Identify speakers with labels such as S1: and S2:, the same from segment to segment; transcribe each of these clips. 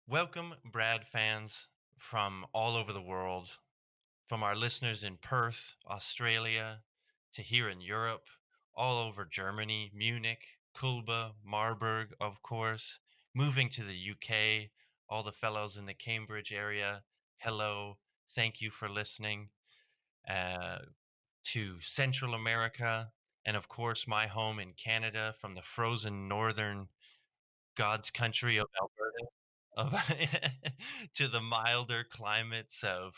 S1: Welcome, Brad fans from all over the world, from our listeners in Perth, Australia, to here in Europe, all over Germany, Munich, Kulba, Marburg, of course, moving to the UK, all the fellows in the Cambridge area. Hello, thank you for listening. Uh, to Central America, and of course, my home in Canada, from the frozen northern God's country of Alberta, to the milder climates of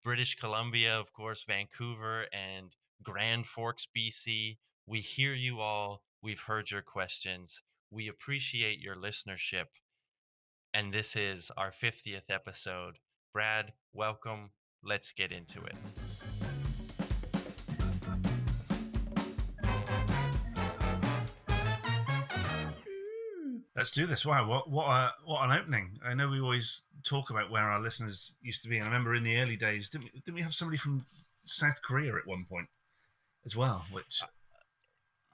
S1: British Columbia, of course, Vancouver, and Grand Forks, BC. We hear you all. We've heard your questions. We appreciate your listenership. And this is our 50th episode. Brad, welcome. Let's get into it.
S2: Let's do this. Wow, what an opening! I know we always talk about where our listeners used to be, and I remember in the early days, didn't we have somebody from South Korea at one point as well? Which
S1: Uh,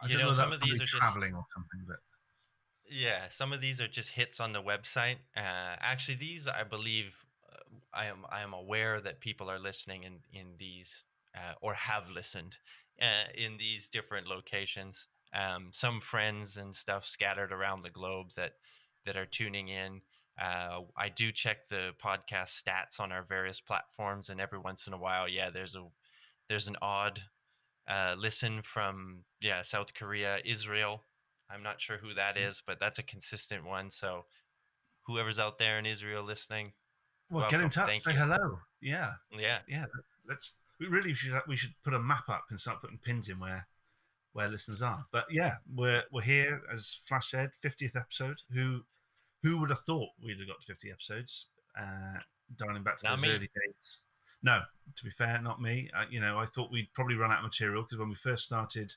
S2: I don't know whether that
S1: some
S2: was
S1: of these
S2: somebody
S1: are just
S2: traveling or something, but
S1: Yeah, some of these are just hits on the website. Actually, these I believe I am aware that people are listening in these or have listened in these different locations. Some friends and stuff scattered around the globe that are tuning in. I do check the podcast stats on our various platforms, and every once in a while, yeah, there's an odd listen from South Korea, Israel. I'm not sure who that is, but that's a consistent one. So whoever's out there in Israel listening,
S2: well, get in
S1: welcome.
S2: touch,
S1: Thank
S2: say
S1: you.
S2: hello. Yeah,
S1: Yeah.
S2: yeah. Let's we should put a map up and start putting pins in where listeners are. But yeah, we're here as Flash said, 50th episode. Who would have thought we'd have got to 50 episodes? Dialing back to
S1: Not
S2: those
S1: me.
S2: early days. No, to be fair, not me. I thought we'd probably run out of material because when we first started,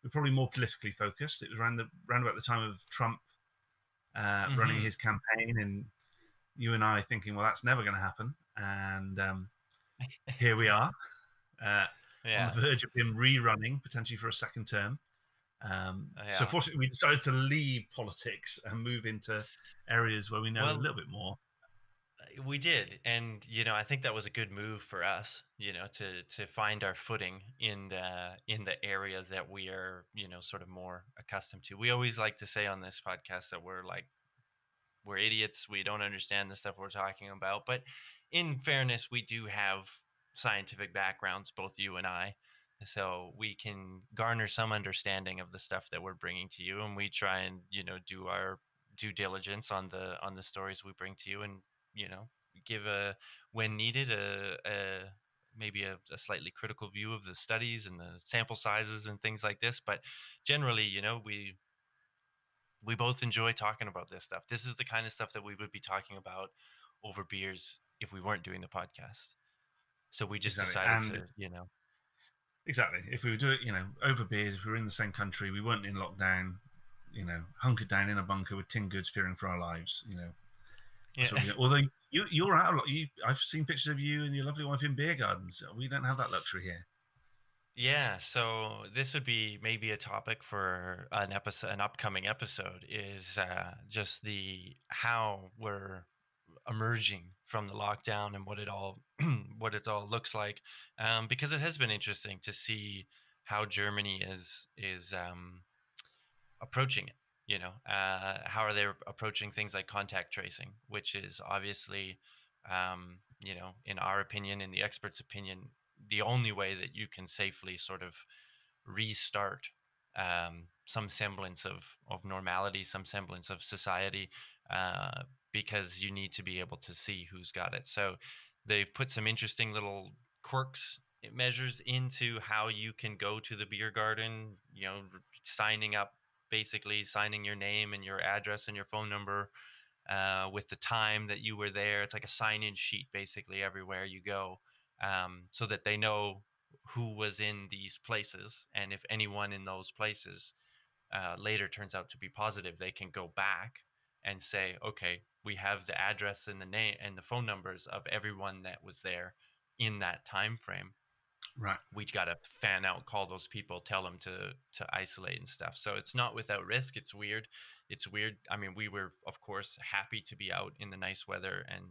S2: we were probably more politically focused. It was around about the time of Trump running
S1: Hmm.
S2: his campaign, and you and I thinking, well, that's never going to happen. And here we are, uh, on the
S1: Yeah.
S2: verge of him rerunning potentially for a second term. So
S1: Yeah.
S2: fortunately, we decided to leave politics and move into areas where we know a
S1: Well,
S2: little bit more.
S1: we did, and I think that was a good move for us. To find our footing in the area that we are, sort of more accustomed to. We always like to say on this podcast that we're idiots. We don't understand the stuff we're talking about. But in fairness, we do have scientific backgrounds, both you and I. So we can garner some understanding of the stuff that we're bringing to you, and we try and do our due diligence on the stories we bring to you, and you know give a when needed a maybe a slightly critical view of the studies and the sample sizes and things like this. But generally, we both enjoy talking about this stuff. This is the kind of stuff that we would be talking about over beers if we weren't doing the podcast. So we just
S2: Exactly.
S1: decided
S2: And
S1: to,
S2: exactly, if we were doing, over beers, if we were in the same country, we weren't in lockdown, hunkered down in a bunker with tin goods fearing for our lives, that's what
S1: yeah,
S2: we do. Although you're out a lot. I've seen pictures of you and your lovely wife in beer gardens. We don't have that luxury here.
S1: yeah. So this would be maybe a topic for an upcoming episode. Is just the how we're emerging from the lockdown and what it all what it all looks like, because it has been interesting to see how Germany is approaching it. How are they approaching things like contact tracing, which is obviously, in our opinion, in the experts' opinion, the only way that you can safely sort of restart some semblance of normality, some semblance of society, because you need to be able to see who's got it. So they've put some interesting little quirks measures into how you can go to the beer garden, signing up, basically signing your name and your address and your phone number, with the time that you were there. It's like a sign-in sheet basically everywhere you go, so that they know who was in these places, and if anyone in those places later turns out to be positive, they can go back and say, okay, we have the address and the name and the phone numbers of everyone that was there in that time frame.
S2: Right.
S1: We got to fan out, call those people, tell them to isolate and stuff. So it's not without risk. It's weird. It's weird. I mean, we were of course happy to be out in the nice weather and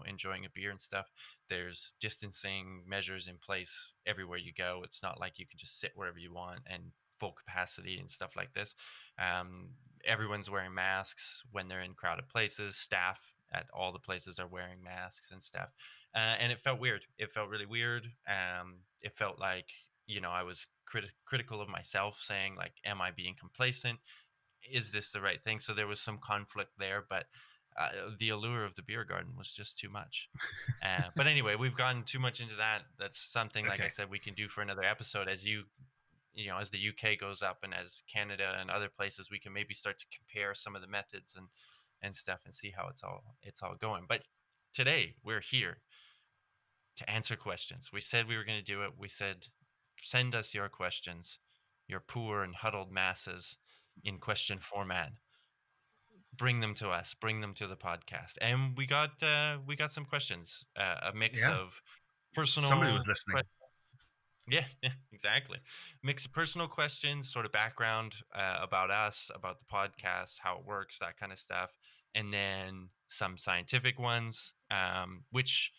S1: enjoying a beer and stuff. There's distancing measures in place everywhere you go. It's not like you can just sit wherever you want and full capacity and stuff like this. Um, Everyone's wearing masks when they're in crowded places. Staff at all the places are wearing masks and stuff, and it felt weird. It felt really weird. It felt like I was critical of myself, saying like, "Am I being complacent? Is this the right thing?" So there was some conflict there, but the allure of the beer garden was just too much. But anyway, we've gone too much into that. That's something, like I
S2: Okay.
S1: said, we can do for another episode. As as the UK goes up and as Canada and other places, we can maybe start to compare some of the methods and stuff and see how it's all going. But today we're here to answer questions. We said we were going to do it. We said, send us your questions, your poor and huddled masses in question format. Bring them to us. Bring them to the podcast. And we got some questions, a mix
S2: Yeah.
S1: of
S2: Somebody was
S1: personal
S2: listening.
S1: questions. Yeah, yeah, exactly. Mix of personal questions, sort of background about us, about the podcast, how it works, that kind of stuff, and then some scientific ones, which,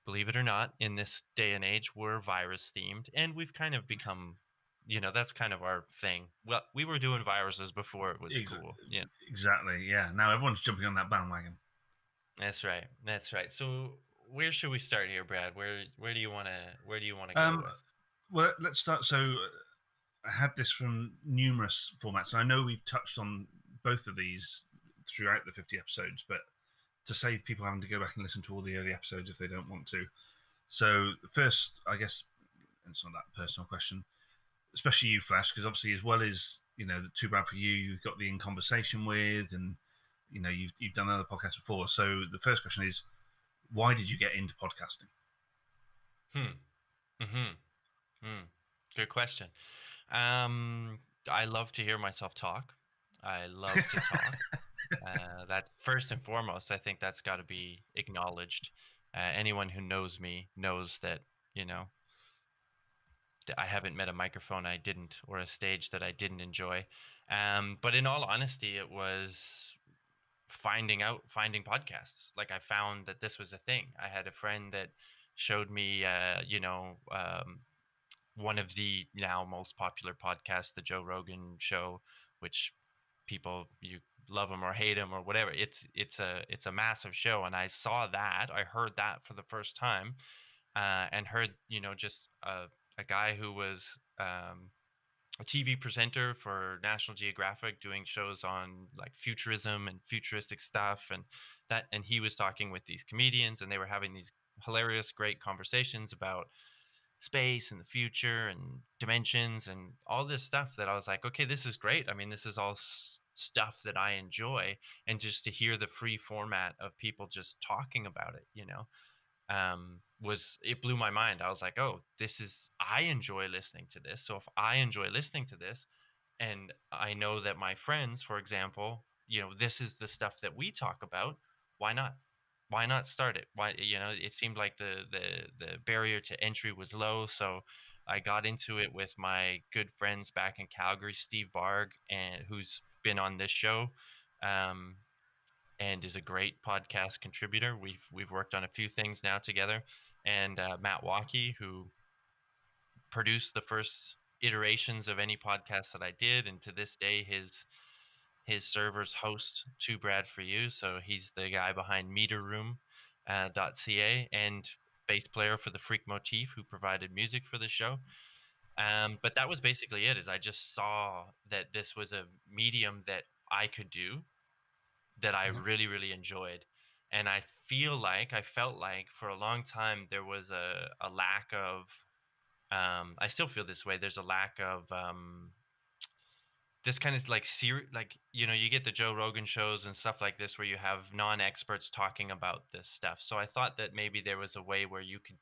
S1: believe it or not, in this day and age, were virus themed, and we've kind of become, that's kind of our thing. Well, we were doing viruses before it was
S2: Ex-
S1: cool. Yeah,
S2: Exactly. Yeah. Now everyone's jumping on that bandwagon.
S1: that's right. That's right. So where should we start here, Brad? Where do you want to go
S2: Um,
S1: with?
S2: well, let's start. So I had this from numerous formats. I know we've touched on both of these throughout the 50 episodes, but to save people having to go back and listen to all the early episodes if they don't want to. So first, I guess it's not that personal question, especially you, Flash, because obviously as well as the Too Bad for You, you've got the In Conversation with, and you've done other podcasts before. So the first question is, why did you get into podcasting?
S1: Hmm. Mm-hmm. Hmm. Good question. Um, I love to hear myself talk. I love to talk. That's first and foremost. I think that's got to be acknowledged. Anyone who knows me knows that you know I haven't met a microphone I didn't, or a stage that I didn't enjoy. But in all honesty, it was finding podcasts. Like, I found that this was a thing. I had a friend that showed me, one of the now most popular podcasts, the Joe Rogan Show, which people, you love him or hate him or whatever. It's a massive show, and I saw that. I heard that for the first time, and heard just a guy who was a TV presenter for National Geographic, doing shows on like futurism and futuristic stuff, and he was talking with these comedians, and they were having these hilarious, great conversations about space and the future and dimensions and all this stuff, that I was like, okay, this is great. I mean, this is all stuff that I enjoy. And just to hear the free format of people just talking about it, it blew my mind. I was like, oh, I enjoy listening to this. So if I enjoy listening to this, and I know that my friends, for example, this is the stuff that we talk about, why not? Why not start it? Why, it seemed like the barrier to entry was low. So I got into it with my good friends back in Calgary, Steve Barg, and who's been on this show. Um, and is a great podcast contributor. We've worked on a few things now together, and Matt Walkie, who produced the first iterations of any podcast that I did, and to this day his servers host Too Brad for You. So he's the guy behind MeterRoom .ca, and bass player for the Freak Motif, who provided music for the show. But that was basically it. Is I just saw that this was a medium that I could do, that I
S2: Yeah.
S1: really, really enjoyed. And I felt like for a long time there was a lack of, I still feel this way. There's a lack of this kind of like you get the Joe Rogan shows and stuff like this where you have non-experts talking about this stuff. So I thought that maybe there was a way where you could,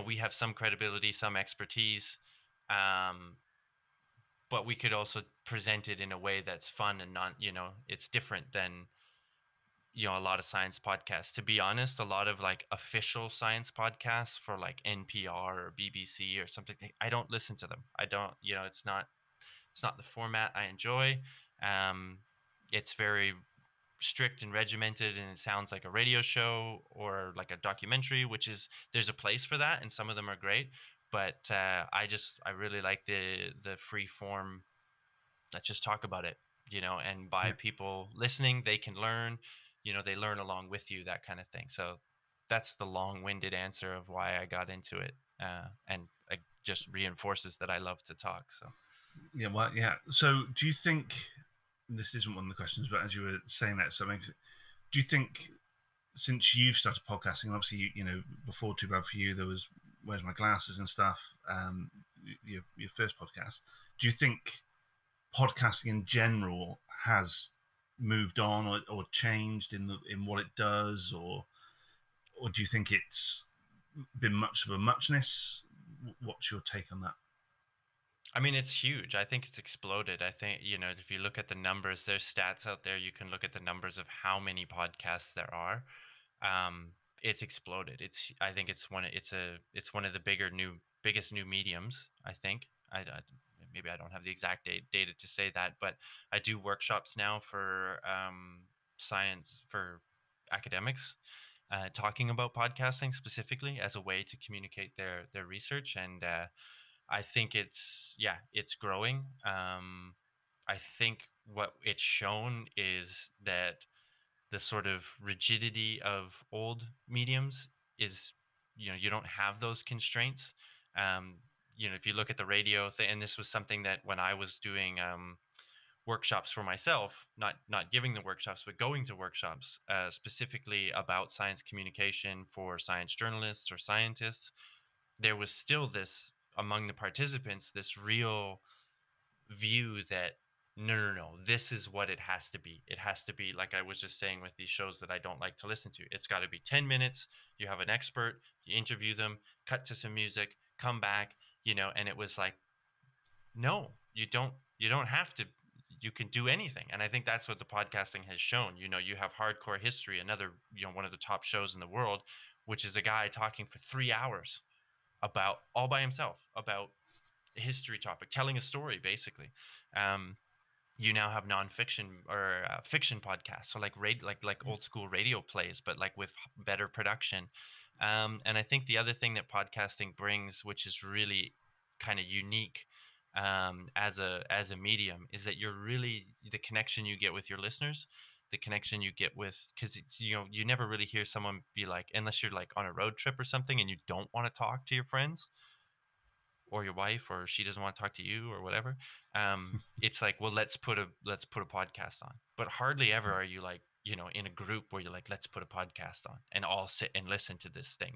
S1: we have some credibility, some expertise, um, but we could also present it in a way that's fun and not, it's different than a lot of science podcasts. To be honest, a lot of like official science podcasts for like NPR or BBC or something, I don't listen to them. I don't, it's not the format I enjoy. Um, it's very strict and regimented, and it sounds like a radio show or like a documentary, which is, there's a place for that, and some of them are great. But I really like the free form. Let's just talk about it, and by
S2: Yeah.
S1: people listening, they can learn. They learn along with you, that kind of thing. So that's the long-winded answer of why I got into it, and it just reinforces that I love to talk. So.
S2: Yeah. Well, yeah. So, do you think this isn't one of the questions, but as you were saying that, do you think since you've started podcasting, obviously, before Too Bad for You, there was Where's My Glasses and stuff, your first podcast. Do you think podcasting in general has moved on or changed in what it does, or do you think it's been much of a muchness? What's your take on that?
S1: I mean, it's huge. I think it's exploded. I think, if you look at the numbers, there's stats out there. You can look at the numbers of how many podcasts there are. It's exploded. I think it's one of the biggest new mediums, I think. Maybe I don't have the exact data to say that, but I do workshops now for science, for academics, talking about podcasting specifically as a way to communicate their research. And I think it's growing. I think what it's shown is that the sort of rigidity of old mediums is, you don't have those constraints. Um, if you look at the radio thing, and this was something that when I was doing workshops for myself, not giving the workshops, but going to workshops specifically about science communication for science journalists or scientists, there was still this among the participants, this real view that no, this is what it has to be. It has to be like I was just saying with these shows that I don't like to listen to. It's got to be 10 minutes. You have an expert, you interview them, cut to some music, come back, and it was like, no, you don't have to. You can do anything. And I think that's what the podcasting has shown. You have Hardcore History, another, one of the top shows in the world, which is a guy talking for 3 hours about, all by himself, about a history topic, telling a story basically. You now have nonfiction or fiction podcasts, so like old school radio plays, but like with better production. And I think the other thing that podcasting brings, which is really kind of unique as a medium, is that you're really, the connection you get with your listeners, the connection you get with, because it's, you never really hear someone be like, unless you're like on a road trip or something and you don't want to talk to your friends or your wife, or she doesn't want to talk to you or whatever. It's like, well, let's put a podcast on. But hardly ever are you like, in a group where you're like, let's put a podcast on and all sit and listen to this thing.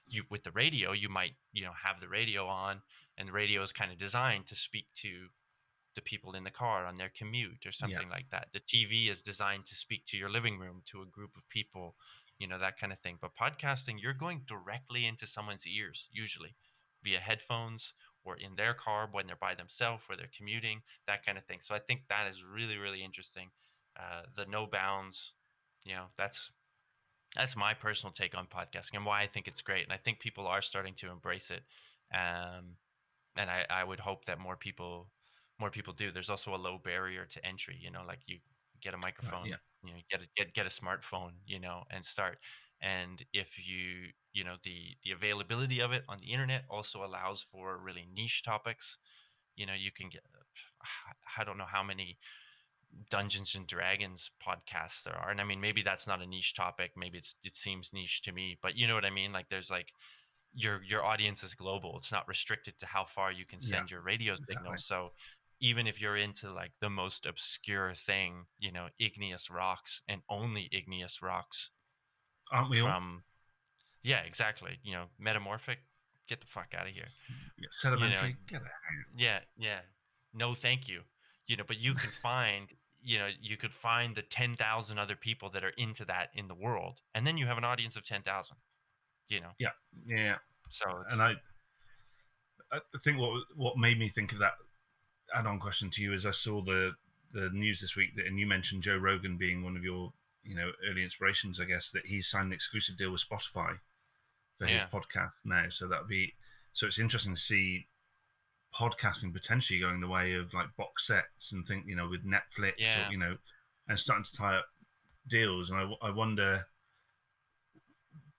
S1: You with the radio, you might, have the radio on, and the radio is kind of designed to speak to the people in the car on their commute or something like that. The TV is designed to speak to your living room, to a group of people, that kind of thing. But podcasting, you're going directly into someone's ears, usually via headphones or in their car when they're by themselves or they're commuting, that kind of thing. So I think that is really, really interesting. The no bounds, that's my personal take on podcasting and why I think it's great. And I think people are starting to embrace it. And I would hope that more people do. There's also a low barrier to entry, like you get a microphone, get a smartphone, and start. And if the availability of it on the internet also allows for really niche topics. You can get, I don't know how many Dungeons and Dragons podcasts there are. And I mean, maybe that's not a niche topic. Maybe it seems niche to me, but you know what I mean? Like there's like, your audience is global. It's not restricted to how far you can send your radio signal. So even if you're into like the most obscure thing, igneous rocks and only igneous rocks,
S2: aren't we all?
S1: Yeah, exactly. Metamorphic, get the fuck out of here.
S2: Sedimentary, get out.
S1: Yeah. No, thank you. But you can find, you could find the 10,000 other people that are into that in the world, and then you have an audience of 10,000.
S2: Yeah.
S1: So,
S2: and I think what made me think of that add-on question to you is I saw the news this week and you mentioned Joe Rogan being one of your early inspirations, I guess, that he's signed an exclusive deal with Spotify for his
S1: Yeah.
S2: podcast now. So so it's interesting to see podcasting potentially going the way of like box sets and with Netflix or
S1: Yeah.
S2: and starting to tie up deals. And I wonder,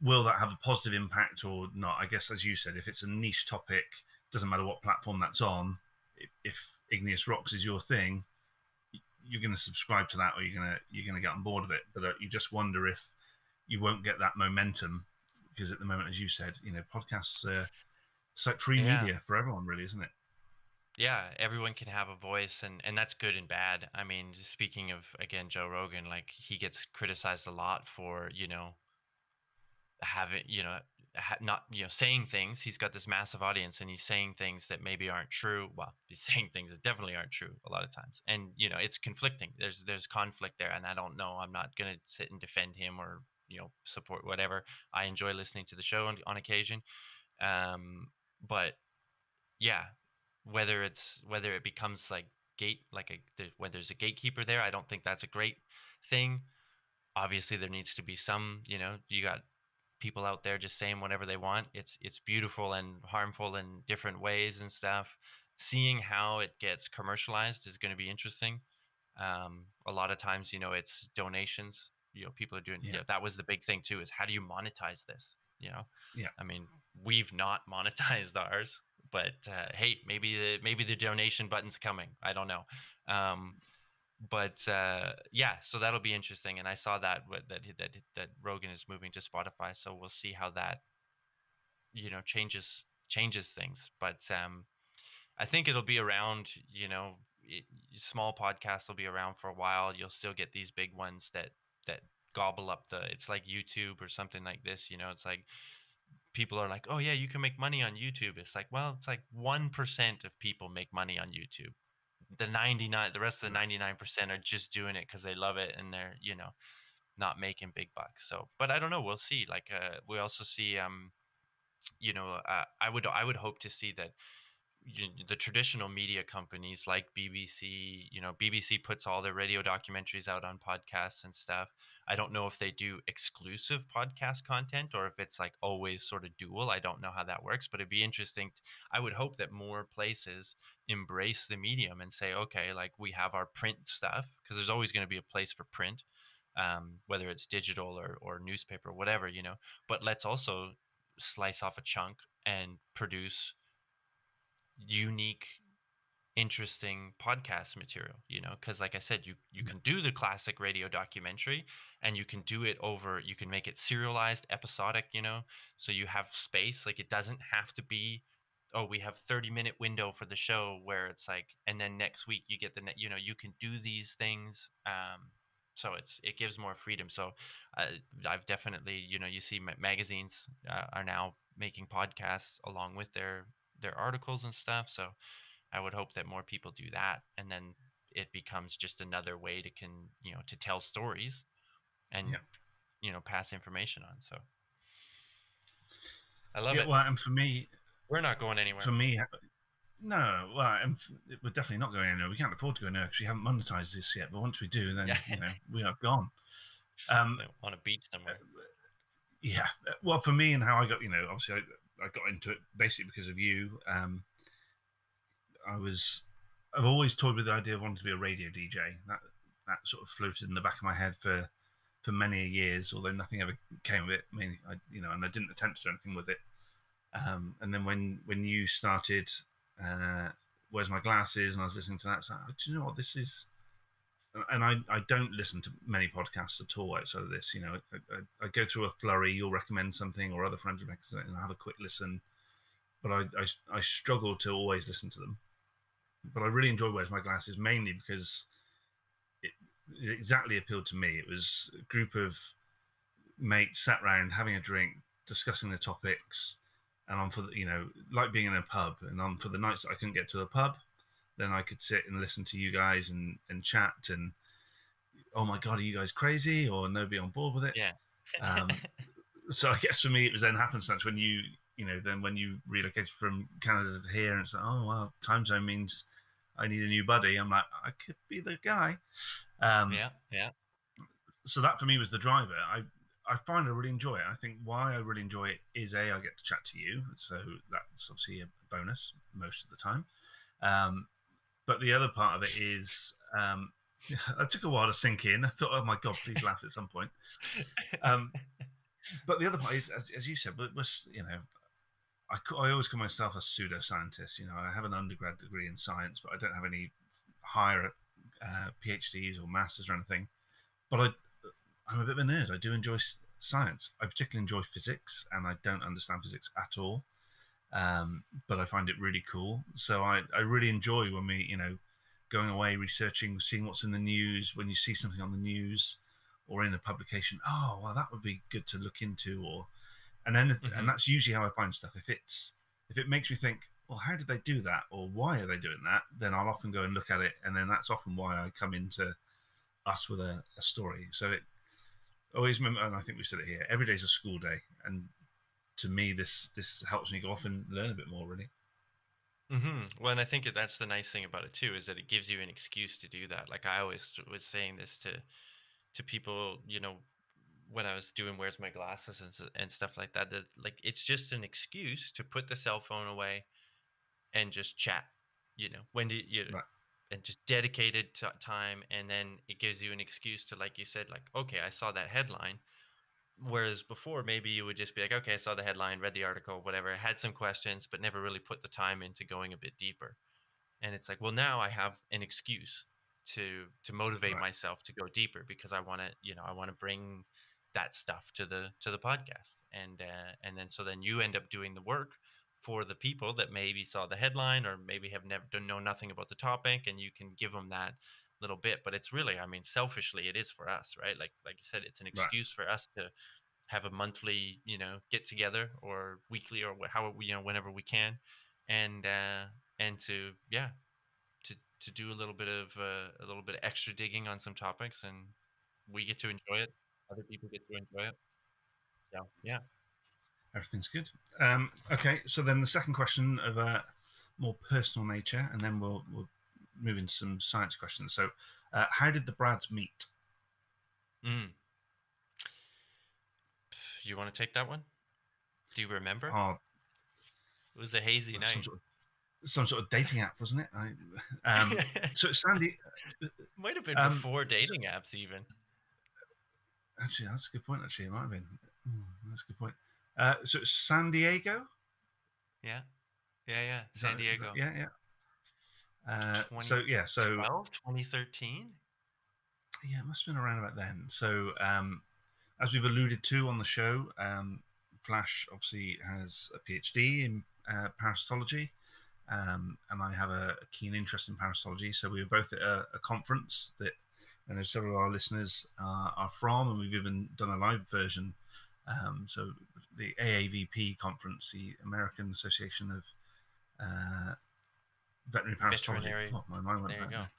S2: will that have a positive impact or not? I guess, as you said, if it's a niche topic, doesn't matter what platform that's on. If Igneous Rocks is your thing, you're going to subscribe to that, or you're gonna get on board with it. But you just wonder if you won't get that momentum, because at the moment, as you said, podcasts it's like free
S1: Yeah.
S2: media for everyone, really, isn't it?
S1: Yeah, everyone can have a voice, and that's good and bad. I mean, speaking of, again, Joe Rogan, like, he gets criticized a lot for, having, not, saying things. He's got this massive audience, and he's saying things that maybe aren't true. Well, he's saying things that definitely aren't true a lot of times, and it's conflicting. There's conflict there, and I don't know. I'm not gonna sit and defend him or support whatever. I enjoy listening to the show on occasion, um, but yeah, whether it becomes like when there's a gatekeeper there, I don't think that's a great thing. Obviously, there needs to be some. You got people out there just saying whatever they want. It's beautiful and harmful in different ways and stuff. Seeing how it gets commercialized is going to be interesting. A lot of times, it's donations. People are doing.
S2: Yeah.
S1: That was the big thing too. Is how do you monetize this?
S2: Yeah.
S1: I mean, we've not monetized ours, but hey, maybe the donation button's coming. I don't know. But yeah, so that'll be interesting. And I saw that Rogan is moving to Spotify, so we'll see how that changes things. But I think it'll be around. It, Small podcasts will be around for a while. You'll still get these big ones that gobble up the. It's like YouTube or something like this. It's like people are like, oh yeah, you can make money on YouTube. It's like, well, it's like 1% of people make money on YouTube. The rest of the 99% are just doing it because they love it, and they're not making big bucks. So, but I don't know. We'll see. Like, we also see, I would hope to see that the traditional media companies like BBC, BBC puts all their radio documentaries out on podcasts and stuff. I don't know if they do exclusive podcast content or if it's like always sort of dual. I don't know how that works, but it'd be interesting. I would hope that more places embrace the medium and say, okay, like, we have our print stuff, because there's always going to be a place for print, whether it's digital or newspaper or whatever, but let's also slice off a chunk and produce unique, interesting podcast material, because like I said, you can do the classic radio documentary, and you can do it over, you can make it serialized, episodic, so you have space. Like, it doesn't have to be, oh, we have 30-minute window for the show where it's like, and then next week you get you can do these things. So it gives more freedom. So I've definitely, you see magazines are now making podcasts along with their articles and stuff. So I would hope that more people do that, and then it becomes just another way to tell stories and pass information on. So I love it.
S2: Well, and for me,
S1: We're not going anywhere.
S2: For me, no. Well, and we're definitely not going anywhere. We can't afford to go anywhere because we haven't monetized this yet. But once we do, then we are gone.
S1: On a beach somewhere.
S2: Yeah. Well, for me and how I got, obviously I got into it basically because of you. I've always toyed with the idea of wanting to be a radio DJ. That sort of floated in the back of my head for many years, although nothing ever came of it. I mean, and I didn't attempt to do anything with it. And then when you started, Where's My Glasses, and I was listening to that, so do you know what this is? And I don't listen to many podcasts at all outside of this. I go through a flurry. You'll recommend something, or other friends will recommend something, and I have a quick listen. But I struggle to always listen to them. But I really enjoy Where's My Glasses, mainly because it exactly appealed to me. It was a group of mates sat around having a drink, discussing the topics. And on for like being in a pub, and on for the nights that I couldn't get to the pub, then I could sit and listen to you guys and chat, and oh my god, are you guys crazy, or nobody on board with it?
S1: Yeah.
S2: So I guess for me it was then happenstance when you then when you relocated from Canada to here, and it's like, oh well, time zone means I need a new buddy. I'm like, I could be the guy.
S1: Yeah.
S2: so that for me was the driver. I find I really enjoy it. I think why I really enjoy it is I get to chat to you, so that's obviously a bonus most of the time. But the other part of it is, it took a while to sink in. I thought, oh my god, please laugh at some point. But the other part is, as you said, was I always call myself a pseudoscientist. I have an undergrad degree in science, but I don't have any higher PhDs or masters or anything. But I'm a bit of a nerd. I do enjoy science. I particularly enjoy physics, and I don't understand physics at all. But I find it really cool. So I really enjoy when we, going away, researching, seeing what's in the news. When you see something on the news or in a publication, oh, well, that would be good to look into. And that's usually how I find stuff. If it makes me think, well, how did they do that, or why are they doing that? Then I'll often go and look at it, and then that's often why I come into us with a story. So it always remember, and I think we said it here, every day's a school day, and to me, this helps me go off and learn a bit more, really.
S1: Well, and I think that's the nice thing about it too, is that it gives you an excuse to do that. Like I always was saying this to people, when I was doing Where's My Glasses and stuff like that, that like it's just an excuse to put the cell phone away and just chat, when do you
S2: Right.
S1: and just dedicated time, and then it gives you an excuse to, like you said, like, okay, I saw that headline. Whereas before, maybe you would just be like, okay, I saw the headline, read the article, whatever, had some questions, but never really put the time into going a bit deeper. And it's like, well, now I have an excuse to motivate
S2: Right.
S1: myself to go deeper, because I want to, I want to bring that stuff to the podcast. And then so then you end up doing the work for the people that maybe saw the headline or maybe have never know nothing about the topic, and you can give them that little bit. But it's really, I mean, selfishly, it is for us, right? Like you said, it's an
S2: Right.
S1: excuse for us to have a monthly, get together, or weekly, or how, whenever we can, and to, yeah, to do a little bit of extra digging on some topics, and we get to enjoy it. Other people get to enjoy it. So yeah.
S2: Everything's good. Okay, so then the second question of a more personal nature, and then we'll move into some science questions. So, how did the Brads meet?
S1: You want to take that one? Do you remember?
S2: Oh,
S1: It was a hazy night.
S2: Some sort of dating app, wasn't it? So Sandy
S1: might have been before dating apps, even.
S2: Actually, that's a good point. Actually, it might have been. That's a good point. So it's San Diego.
S1: Yeah. San Diego.
S2: Yeah.
S1: 2013.
S2: Yeah, it must have been around about then. So, as we've alluded to on the show, Flash obviously has a PhD in parasitology, and I have a keen interest in parasitology. So we were both at a conference that I know several of our listeners are from, and we've even done a live version. So the AAVP conference, the American Association of Veterinary Parasitology. Oh, my mind went there.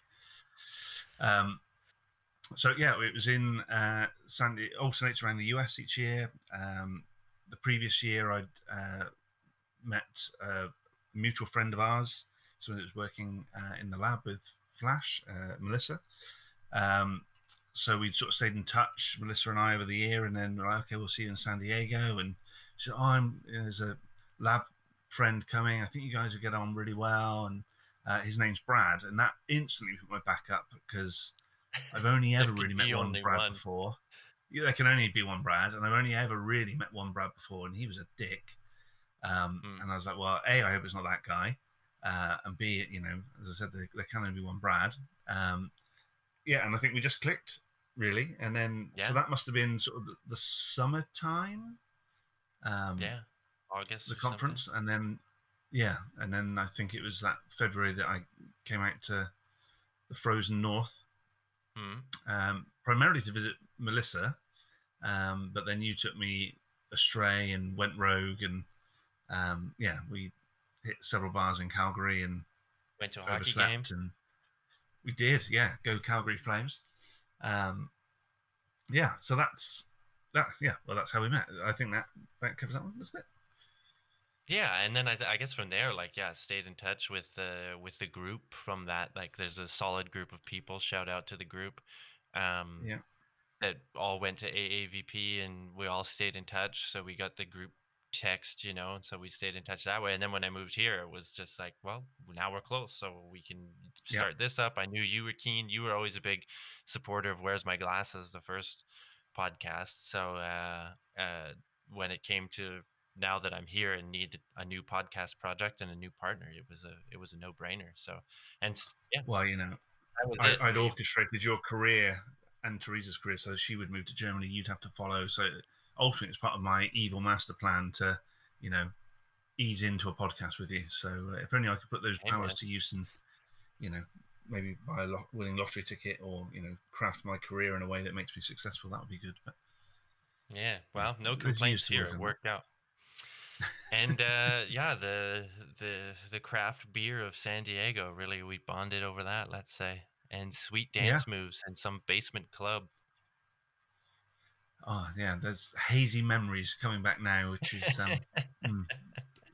S2: So yeah, it was in it alternates around the US each year. The previous year, I'd met a mutual friend of ours, someone that was working in the lab with Flash, Melissa. So we'd sort of stayed in touch, Melissa and I, over the year, and then we're like, okay, we'll see you in San Diego. And she said, there's a lab friend coming. I think you guys will get on really well. And his name's Brad. And that instantly put my back up, because I've only ever really met one Brad before. Yeah, there can only be one Brad, and I've only ever really met one Brad before, and he was a dick. And I was like, well, A, I hope it's not that guy, and B, as I said, there can only be one Brad. Yeah, and I think we just clicked, really, and then so that must have been sort of the summertime.
S1: August.
S2: The conference, and then I think it was that February that I came out to the frozen north. Primarily to visit Melissa, but then you took me astray and went rogue, and we hit several bars in Calgary and
S1: went to a hockey game,
S2: and we did, go Calgary Flames. So that's that. Yeah, well, that's how we met. I think that covers that one, doesn't it?
S1: Yeah, and then I guess from there, stayed in touch with the group from that. Like, there's a solid group of people. Shout out to the group. that all went to AAVP, and we all stayed in touch. So we got the group text, and so we stayed in touch that way. And then when I moved here, it was just like, well, now we're close, so we can
S2: Yeah.
S1: start this up. I knew you were keen. You were always a big supporter of Where's My Glasses, the first podcast. So when it came to now that I'm here and need a new podcast project and a new partner, it was a no brainer. So, and yeah,
S2: Well,
S1: that was it.
S2: I'd orchestrated your career and Teresa's career so she would move to Germany. You'd have to follow. So ultimately, it's part of my evil master plan to, ease into a podcast with you. So if only I could put those powers to use and, maybe buy a winning lottery ticket or, craft my career in a way that makes me successful, that would be good. But
S1: yeah, well, no complaints here. It worked out. And yeah, the craft beer of San Diego, really, we bonded over that, let's say, and sweet dance moves and some basement club.
S2: Oh yeah, there's hazy memories coming back now, which is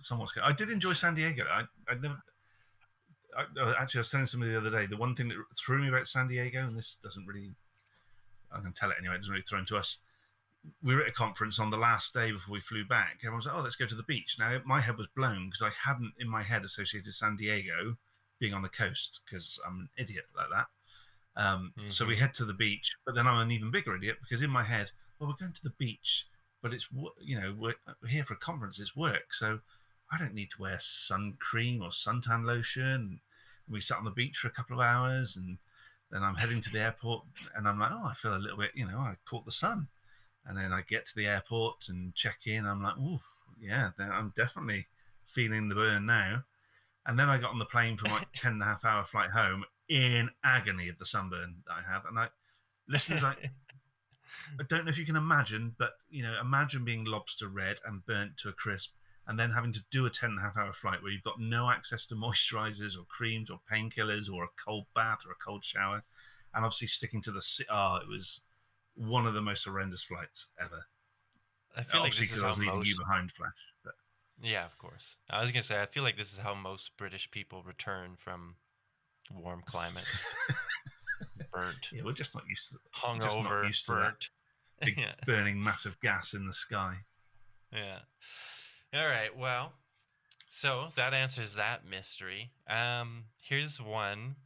S2: somewhat scary. I did enjoy San Diego. Actually, I was telling somebody the other day, the one thing that threw me about San Diego, and this doesn't really, I'm going to tell it anyway, it doesn't really throw into us. We were at a conference on the last day before we flew back. Everyone was like, oh, let's go to the beach. Now, my head was blown because I hadn't in my head associated San Diego being on the coast because I'm an idiot like that. So we head to the beach, but then I'm an even bigger idiot because in my head, well, we're going to the beach, but it's, we're here for a conference, it's work. So I don't need to wear sun cream or suntan lotion. We sat on the beach for a couple of hours and then I'm heading to the airport and I'm like, oh, I feel a little bit, I caught the sun. And then I get to the airport and check in. I'm like, oh, yeah, I'm definitely feeling the burn now. And then I got on the plane for my 10.5-hour flight home in agony of the sunburn that I have. And listeners, I don't know if you can imagine, but, imagine being lobster red and burnt to a crisp and then having to do a 10.5-hour flight where you've got no access to moisturizers or creams or painkillers or a cold bath or a cold shower. And obviously sticking to the, it was one of the most horrendous flights ever.
S1: I feel like this is
S2: I was leaving you behind, Flash. But...
S1: Yeah, of course. I was gonna say I feel like this is how most British people return from warm climate. Burnt.
S2: Yeah, we're just not used to it.
S1: Hungover, burnt.
S2: Big burning mass of gas in the sky.
S1: Yeah. All right. Well, so that answers that mystery. Here's one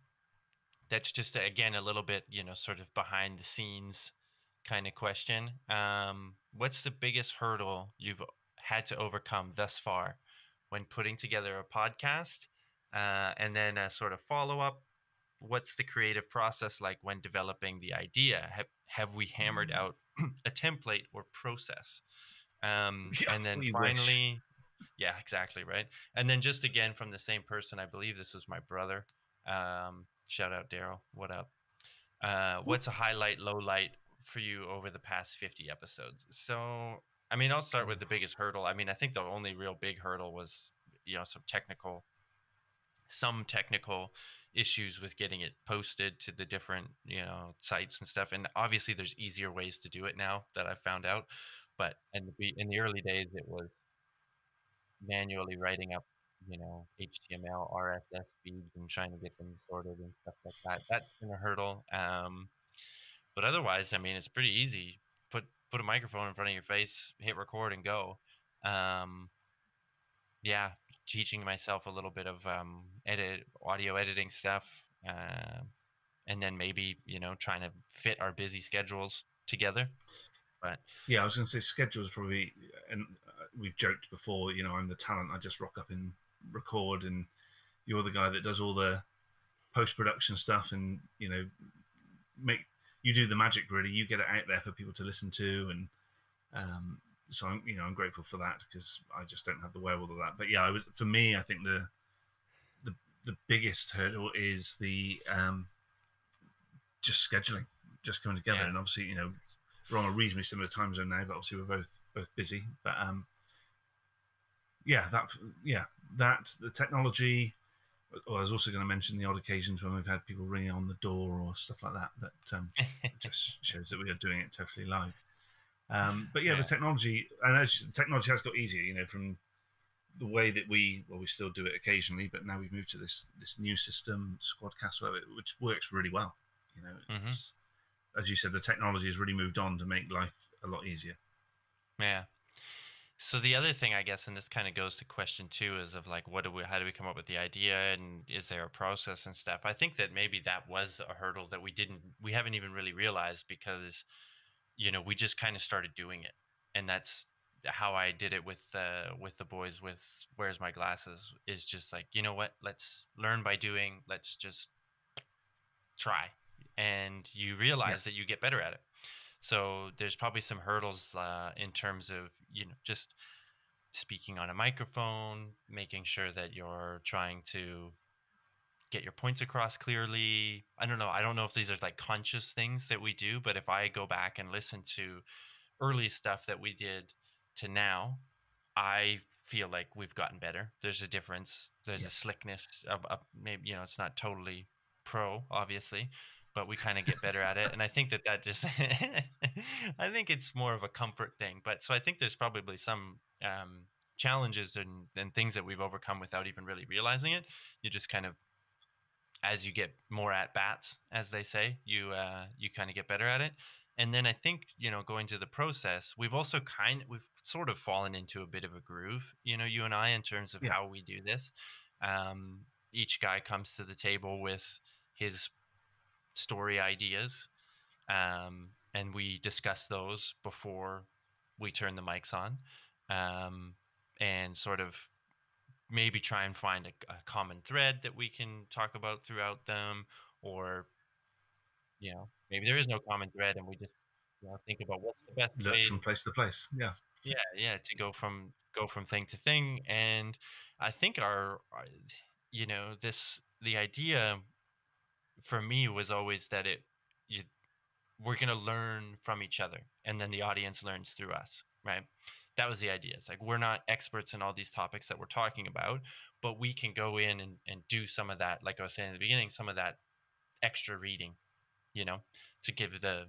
S1: that's just again a little bit, sort of behind the scenes kind of question. What's the biggest hurdle you've had to overcome thus far when putting together a podcast? And then a sort of follow-up, what's the creative process like when developing the idea? Have we hammered out a template or process? And then finally, yeah, exactly, right. And then just again from the same person, I believe this is my brother. Shout out Daryl, what up? What's a highlight, low light for you over the past 50 episodes? So, I mean, I'll start with the biggest hurdle. I mean, I think the only real big hurdle was, some technical issues with getting it posted to the different, sites and stuff. And obviously there's easier ways to do it now that I've found out. But in the early days, it was manually writing up, HTML, RSS feeds and trying to get them sorted and stuff like that. That's been a hurdle. But otherwise, I mean, it's pretty easy. Put a microphone in front of your face, hit record, and go. Yeah, teaching myself a little bit of audio editing stuff, and then maybe trying to fit our busy schedules together. But
S2: yeah, I was going to say schedules probably, and we've joked before. I'm the talent. I just rock up and record, and you're the guy that does all the post-production stuff, and you do the magic. Really, you get it out there for people to listen to, and so I'm grateful for that because I just don't have the wherewithal of that. But yeah, for me, I think the biggest hurdle is the just scheduling, just coming together, and obviously we're on a reasonably similar time zone now, but obviously we're both busy. But that the technology. Well, I was also going to mention the odd occasions when we've had people ringing on the door or stuff like that. But it just shows that we are doing it totally live. But the technology, and as the technology has got easier, from the way that we still do it occasionally, but now we've moved to this new system, Squadcast, which works really well. as you said, the technology has really moved on to make life a lot easier.
S1: Yeah. So the other thing, I guess, and this kind of goes to question two, is of like, how do we come up with the idea, and is there a process and stuff? I think that maybe that was a hurdle that we haven't even really realized, because we just kind of started doing it, and that's how I did it with the boys with Where's My Glasses, is just like, you know what, let's learn by doing, let's just try, and you
S2: Yeah,
S1: realize that you get better at it. So there's probably some hurdles in terms of just speaking on a microphone, making sure that you're trying to get your points across clearly. I don't know. I don't know if these are like conscious things that we do, but if I go back and listen to early stuff that we did to now, I feel like we've gotten better. There's a difference. There's
S2: yeah,
S1: a slickness of maybe, it's not totally pro, obviously, but we kind of get better at it. And I think that just, I think it's more of a comfort thing. But so I think there's probably some challenges and things that we've overcome without even really realizing it. You just kind of, as you get more at bats, as they say, you kind of get better at it. And then I think, going to the process, we've sort of fallen into a bit of a groove, you and I, in terms of
S2: yeah.
S1: how we do this. Um, each guy comes to the table with his story ideas, and we discuss those before we turn the mics on, um, and sort of maybe try and find a common thread that we can talk about throughout them, or maybe there is no common thread, and we just think about what's the best
S2: Look
S1: way.
S2: from place to place. Yeah,
S1: Yeah, to go from thing to thing. And I think our the idea for me was always that you, we're going to learn from each other, and then the audience learns through us, right? That was the idea. It's like, we're not experts in all these topics that we're talking about, but we can go in and do some of that, like I was saying at the beginning, some of that extra reading, you know to give
S2: right.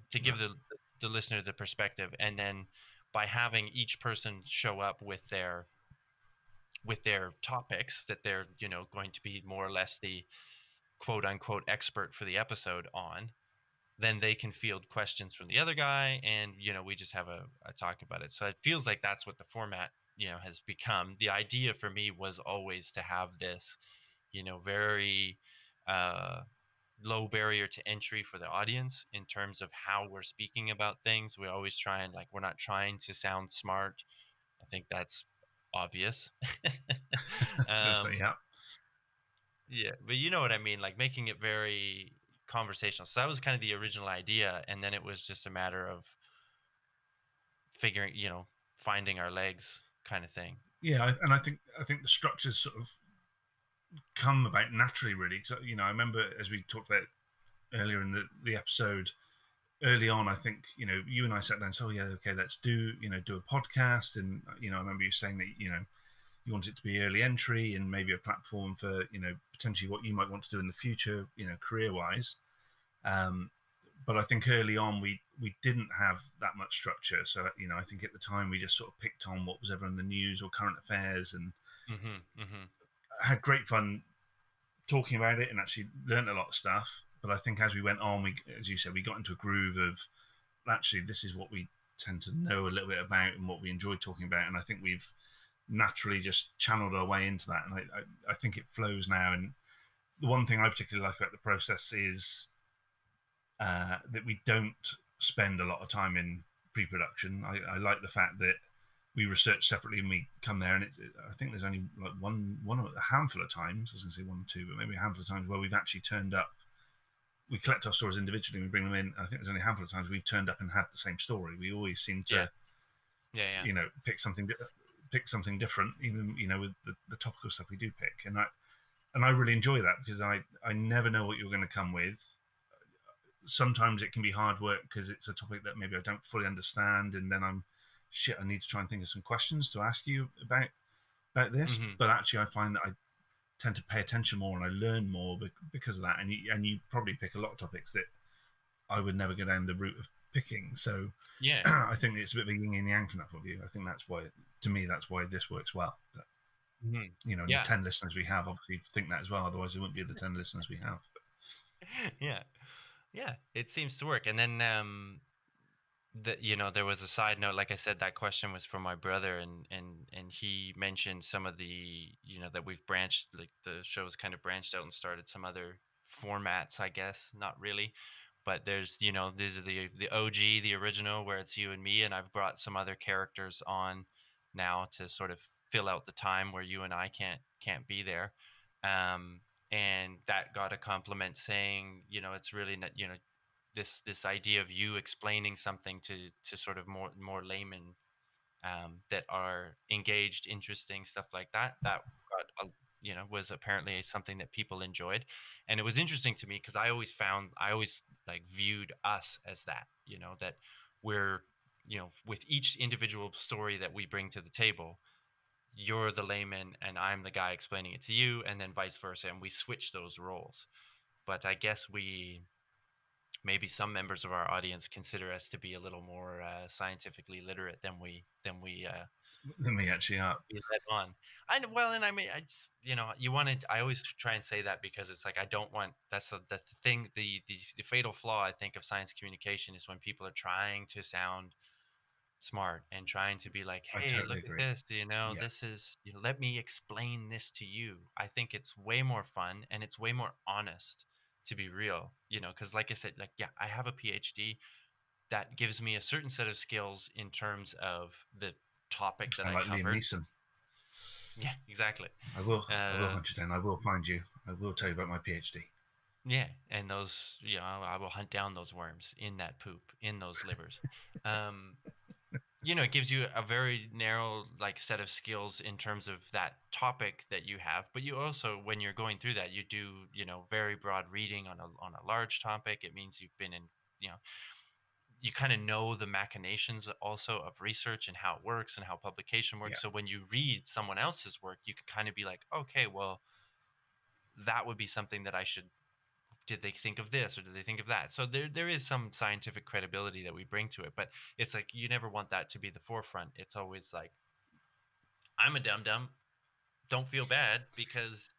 S1: the listener the perspective. And then by having each person show up with their topics that they're going to be more or less the quote unquote expert for the episode on, then they can field questions from the other guy, and we just have a talk about it. So it feels like that's what the format has become. The idea for me was always to have this very uh low barrier to entry for the audience in terms of how we're speaking about things. We always try and, like, we're not trying to sound smart. I think that's obvious.
S2: I was going to say,
S1: um
S2: yeah,
S1: yeah, but you know what I mean, like making it very conversational. So that was kind of the original idea, and then it was just a matter of figuring, finding our legs, kind of thing.
S2: yeah. And I think the structures sort of come about naturally, really. So I remember, as we talked about earlier in the episode, early on, I think you and I sat down and said, oh yeah, okay, let's do a podcast. And I remember you saying that you want it to be early entry and maybe a platform for potentially what you might want to do in the future, career wise. um but I think early on we didn't have that much structure. So I think at the time we just sort of picked on what was ever in the news or current affairs, and
S1: Hmm.
S2: had great fun talking about it and actually learned a lot of stuff. But I think as we went on, as you said, we got into a groove of actually this is what we tend to know a little bit about and what we enjoy talking about. And I think we've naturally just channeled our way into that. And I think it flows now. And the one thing I particularly like about the process is that we don't spend a lot of time in pre-production. I like the fact that we research separately and we come there, and I think there's only like a handful of times. I was going to say one or two, but maybe a handful of times where we've actually turned up. We collect our stories individually and we bring them in. I think there's only a handful of times we've turned up and had the same story. We always seem
S1: Yeah,
S2: to,
S1: yeah,
S2: pick something different, even with the topical stuff we do pick. And I really enjoy that because I never know what you're going to come with. Sometimes it can be hard work because it's a topic that maybe I don't fully understand, and then I need to try and think of some questions to ask you about
S1: yeah.
S2: this.
S1: Hmm.
S2: But actually, I find that I tend to pay attention more and I learn more because of that. And you probably pick a lot of topics that I would never go down the route of picking. So
S1: Yeah.
S2: I think it's a bit of a yin and yang from that point of view. I think that's why, to me, that's why this works well. But,
S1: Hmm.
S2: and the
S1: Yeah.
S2: 10 listeners we have obviously think that as well. Otherwise, there wouldn't be the 10 listeners we have.
S1: Yeah. Yeah, it seems to work. And then there was a side note. Like I said, that question was from my brother, and he mentioned some of the that we've branched, like the show's kind of branched out and started some other formats. I guess not really, but there's these are the OG, the original, where it's you and me, and I've brought some other characters on now to sort of fill out the time where you and I can't be there. Um, and that got a compliment saying, it's really not, this idea of you explaining something to sort of more laymen that are engaged, interesting, stuff like that. That got was apparently something that people enjoyed, and it was interesting to me because I always like viewed us as that, that we're with each individual story that we bring to the table, you're the layman and I'm the guy explaining it to you, and then vice versa, and we switch those roles. But I guess maybe some members of our audience consider us to be a little more scientifically literate
S2: Than we actually are.
S1: we let on. And I mean, I just you wanted. I always try and say that because it's like I don't want. That's the thing. The fatal flaw I think of science communication is when people are trying to sound smart and trying to be like,
S2: I
S1: hey,
S2: totally
S1: look at
S2: agree.
S1: this.
S2: Yeah,
S1: This is. Let me explain this to you. I think it's way more fun and it's way more honest to be real. Because like I said, like yeah, I have a PhD that gives me a certain set of skills in terms of the
S2: you
S1: topic that
S2: sound
S1: I
S2: like Liam
S1: covered.
S2: Neeson.
S1: Yeah, exactly.
S2: I will
S1: Uh,
S2: hunt you down. I will find you. I will tell you about my PhD.
S1: yeah, and those, I will hunt down those worms in that poop, in those livers. Um, it gives you a very narrow like set of skills in terms of that topic that you have. But you also, when you're going through that, you do, very broad reading on a large topic. It means you've been in, you know, you kind of know the machinations also of research and how it works and how publication
S2: Yeah,
S1: works. So when you read someone else's work, you can kind of be like, okay, well, that would be something that I should. Did they think of this or did they think of that? So there is some scientific credibility that we bring to it, but it's like you never want that to be the forefront. It's always like, I'm a dum dum, don't feel bad because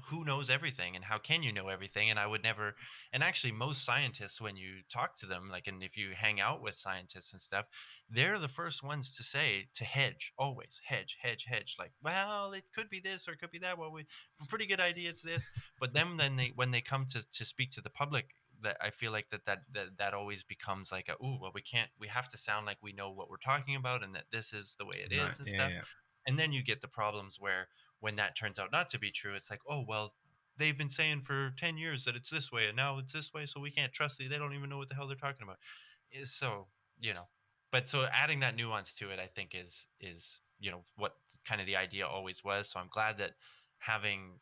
S1: who knows everything and how can you know everything? And I would never. And actually most scientists, when you talk to them, like, and if you hang out with scientists and stuff, they're the first ones to say to hedge, always hedge, like, well, it could be this or it could be that, well, we have a pretty good idea it's this. But then they when they come to speak to the public, that I feel like that always becomes like a, ooh, well, we have to sound like we know what we're talking about and that this is the way it
S2: right.
S1: is and
S2: Yeah,
S1: stuff.
S2: yeah,
S1: And then you get the problems where when that turns out not to be true, it's like, oh, well, they've been saying for 10 years that it's this way and now it's this way. So we can't trust it. They don't even know what the hell they're talking about. So, but so adding that nuance to it, I think is, what kind of the idea always was. So I'm glad that having,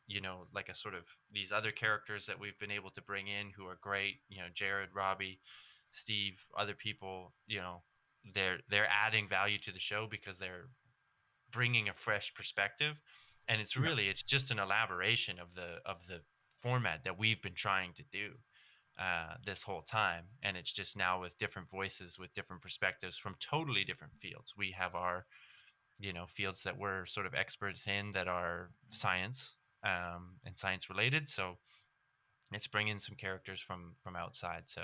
S1: like a sort of these other characters that we've been able to bring in who are great, Jared, Robbie, Steve, other people, they're adding value to the show because they're bringing a fresh perspective, and
S2: yeah.
S1: it's just an elaboration of the format that we've been trying to do this whole time, and it's just now with different voices with different perspectives from totally different fields. We have our fields that we're sort of experts in that are science and science related, so it's bringing some characters from outside. So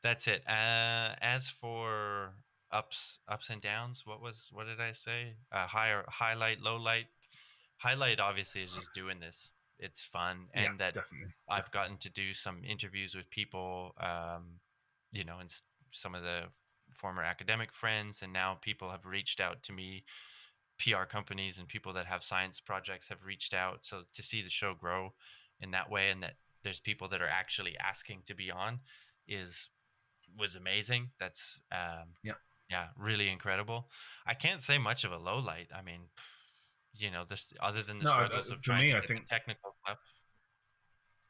S1: that's it. As for ups and downs, what did I say? Higher highlight, low light. Highlight obviously is just doing this. It's fun,
S2: Yeah,
S1: and that
S2: definitely.
S1: I've gotten to do some interviews with people, and some of the former academic friends, and now people have reached out to me. PR companies and people that have science projects have reached out. So to see the show grow in that way, and that there's people that are actually asking to be on, is was amazing. That's
S2: Yeah.
S1: yeah, really incredible. I can't say much of a low light. I mean, this other than the
S2: No,
S1: struggles of
S2: for
S1: trying
S2: me,
S1: to
S2: I
S1: get the
S2: think
S1: technical stuff.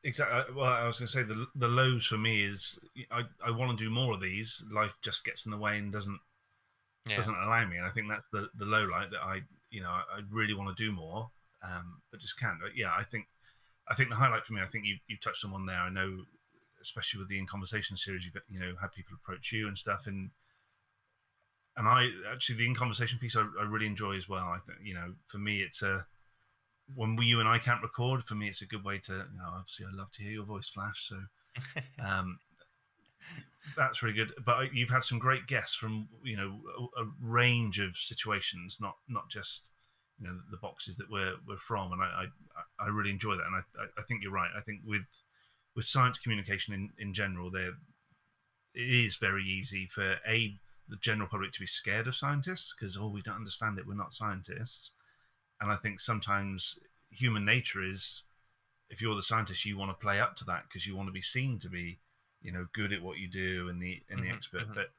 S2: exactly. Well, I was going to say the lows for me is I want to do more of these. Life just gets in the way and
S1: Yeah,
S2: doesn't allow me. And I think that's the low light that I really want to do more, but just can't. But yeah, I think the highlight for me, I think you touched on one there. I know, especially with the In Conversation series, you've had people approach you and stuff, and I actually the In Conversation piece I really enjoy as well. I think for me it's a when you and I can't record, for me it's a good way to obviously I love to hear your voice, Flash. So um, That's really good. But you've had some great guests from a range of situations, not just the boxes that we're from, and I really enjoy that. And I think you're right. I think with science communication in general, there it is very easy for the general public to be scared of scientists because we don't understand it. We're not scientists, and I think sometimes human nature is if you're the scientist, you want to play up to that because you want to be seen to be, good at what you do and the
S1: Hmm.
S2: expert.
S1: Hmm.
S2: But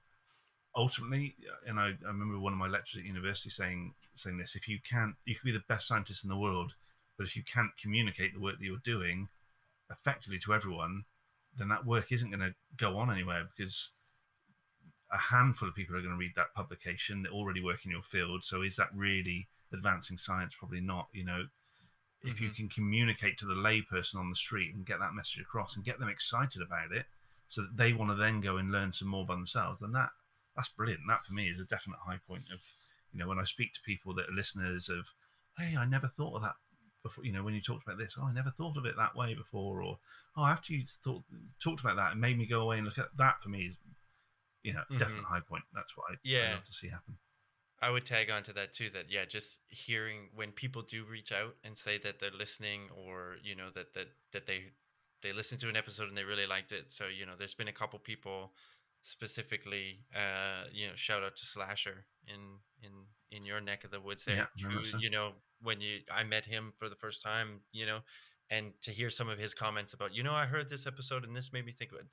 S2: ultimately, and I remember one of my lecturers at university saying this: if you can be the best scientist in the world, but if you can't communicate the work that you're doing effectively to everyone, then that work isn't going to go on anywhere because a handful of people are going to read that publication that already work in your field. So is that really advancing science? Probably not. If you
S1: Hmm.
S2: can communicate to the layperson on the street and get that message across and get them excited about it so that they want to then go and learn some more by themselves, then that's brilliant. That for me is a definite high point of, when I speak to people that are listeners of, hey, I never thought of that before, when you talked about this, I never thought of it that way before, or, after you talked about that, it made me go away and look at that for me is,
S1: Hmm.
S2: definite high point. That's what I
S1: Yeah.
S2: love to see happen.
S1: I would tag on to that too. That yeah, just hearing when people do reach out and say that they're listening, or that they listened to an episode and they really liked it. So there's been a couple people specifically, shout out to Slasher in your neck of the woods
S2: Yeah,
S1: there,
S2: very
S1: who
S2: much so.
S1: when I met him for the first time, and to hear some of his comments about I heard this episode and this made me think of it.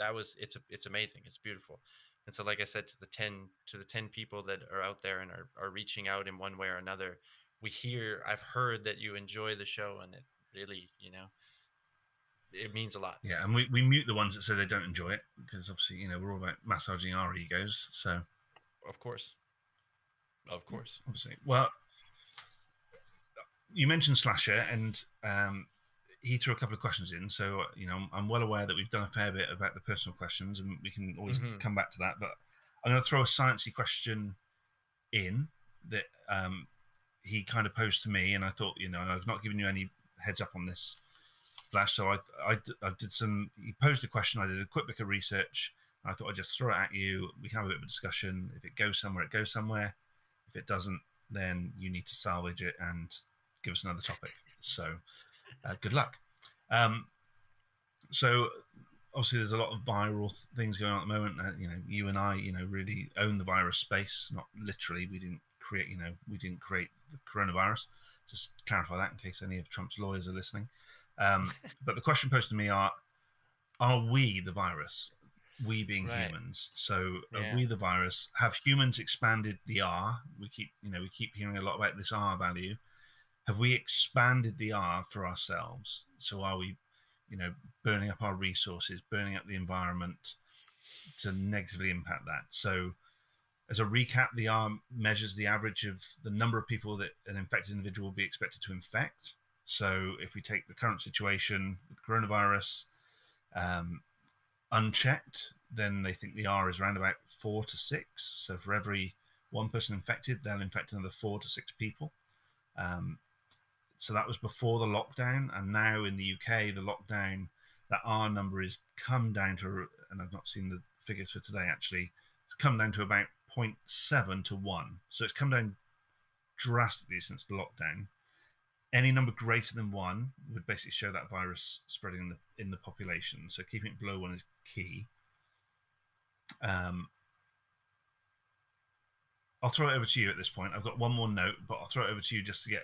S1: It's amazing. It's beautiful. And so, like I said, to the 10 people that are out there and are reaching out in one way or another, I've heard that you enjoy the show, and it really, it means a lot.
S2: Yeah, and we mute the ones that say they don't enjoy it because obviously, we're all about massaging our egos. So,
S1: Of course, of
S2: yeah,
S1: course.
S2: obviously. Well, you mentioned Slasher, and he threw a couple of questions in. So, I'm well aware that we've done a fair bit about the personal questions, and we can always
S1: Hmm.
S2: come back to that. But I'm going to throw a sciencey question in that he kind of posed to me, and I thought, and I've not given you any heads up on this, Flash. So I did some. He posed a question. I did a quick bit of research. I thought I'd just throw it at you. We can have a bit of a discussion. If it goes somewhere, it goes somewhere. If it doesn't, then you need to salvage it and give us another topic. So good luck. Um, so obviously there's a lot of viral things going on at the moment. You and I, really own the virus space. Not literally, we didn't create. We didn't create the coronavirus. Just clarify that in case any of Trump's lawyers are listening. But the question posed to me are we the virus? We being
S1: Right.
S2: humans. So are
S1: Yeah.
S2: we the virus? Have humans expanded the R? We keep hearing a lot about this R value. Have we expanded the R for ourselves? So are we, burning up our resources, burning up the environment to negatively impact that? So as a recap, the R measures the average of the number of people that an infected individual will be expected to infect. So if we take the current situation with coronavirus, um, unchecked, then they think the R is around about 4 to 6. So for every one person infected, they'll infect another 4 to 6 people. Um, so that was before the lockdown, and now in the UK, the lockdown, that R number is come down to, and I've not seen the figures for today actually, it's come down to about 0.7 to 1. So it's come down drastically since the lockdown. Any number greater than 1 would basically show that virus spreading in the population. So keeping it below 1 is key. Um, I'll throw it over to you at this point. I've got one more note, but I'll throw it over to you just to get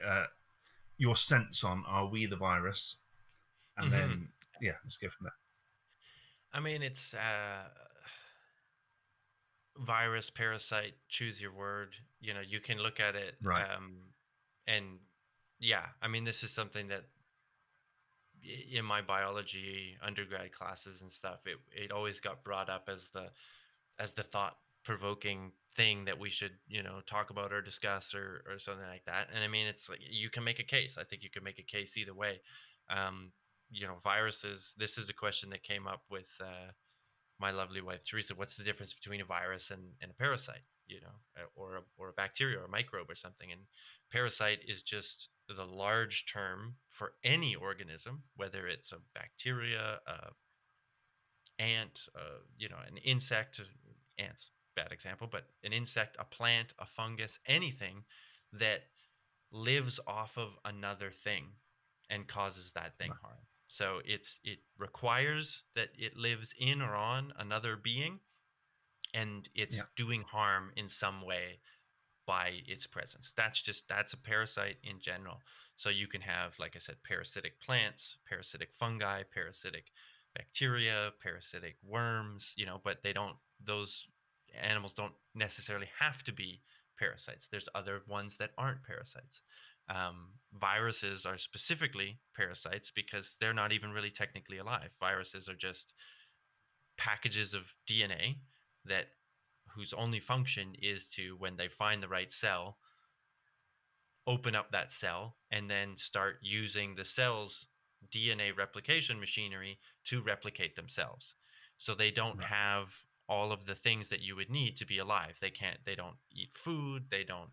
S2: your sense on are we the virus, and
S1: Hmm.
S2: then yeah, let's go from there.
S1: I mean, it's virus, parasite, choose your word. You can look at it,
S2: Right.
S1: and yeah, I mean, this is something that in my biology undergrad classes and stuff, it always got brought up as the thought provoking thing that we should talk about or discuss or something like that. And I mean, it's like you can make a case. I think you can make a case either way. um Viruses, this is a question that came up with my lovely wife Teresa. What's the difference between a virus and a parasite, or a bacteria or a microbe or something? And parasite is just the large term for any organism, whether it's a bacteria, ant, an insect, ants, bad example, but an insect, a plant, a fungus, anything that lives off of another thing and causes that thing
S2: Right.
S1: harm. So it requires that it lives in or on another being, and it's
S2: Yeah.
S1: doing harm in some way by its presence. That's a parasite in general. So you can have, like I said, parasitic plants, parasitic fungi, parasitic bacteria, parasitic worms, but those animals don't necessarily have to be parasites. There's other ones that aren't parasites. Viruses are specifically parasites because they're not even really technically alive. Viruses are just packages of DNA that whose only function is to, when they find the right cell, open up that cell and then start using the cell's DNA replication machinery to replicate themselves. So they don't
S2: Right.
S1: have all of the things that you would need to be alive. They don't eat food. They don't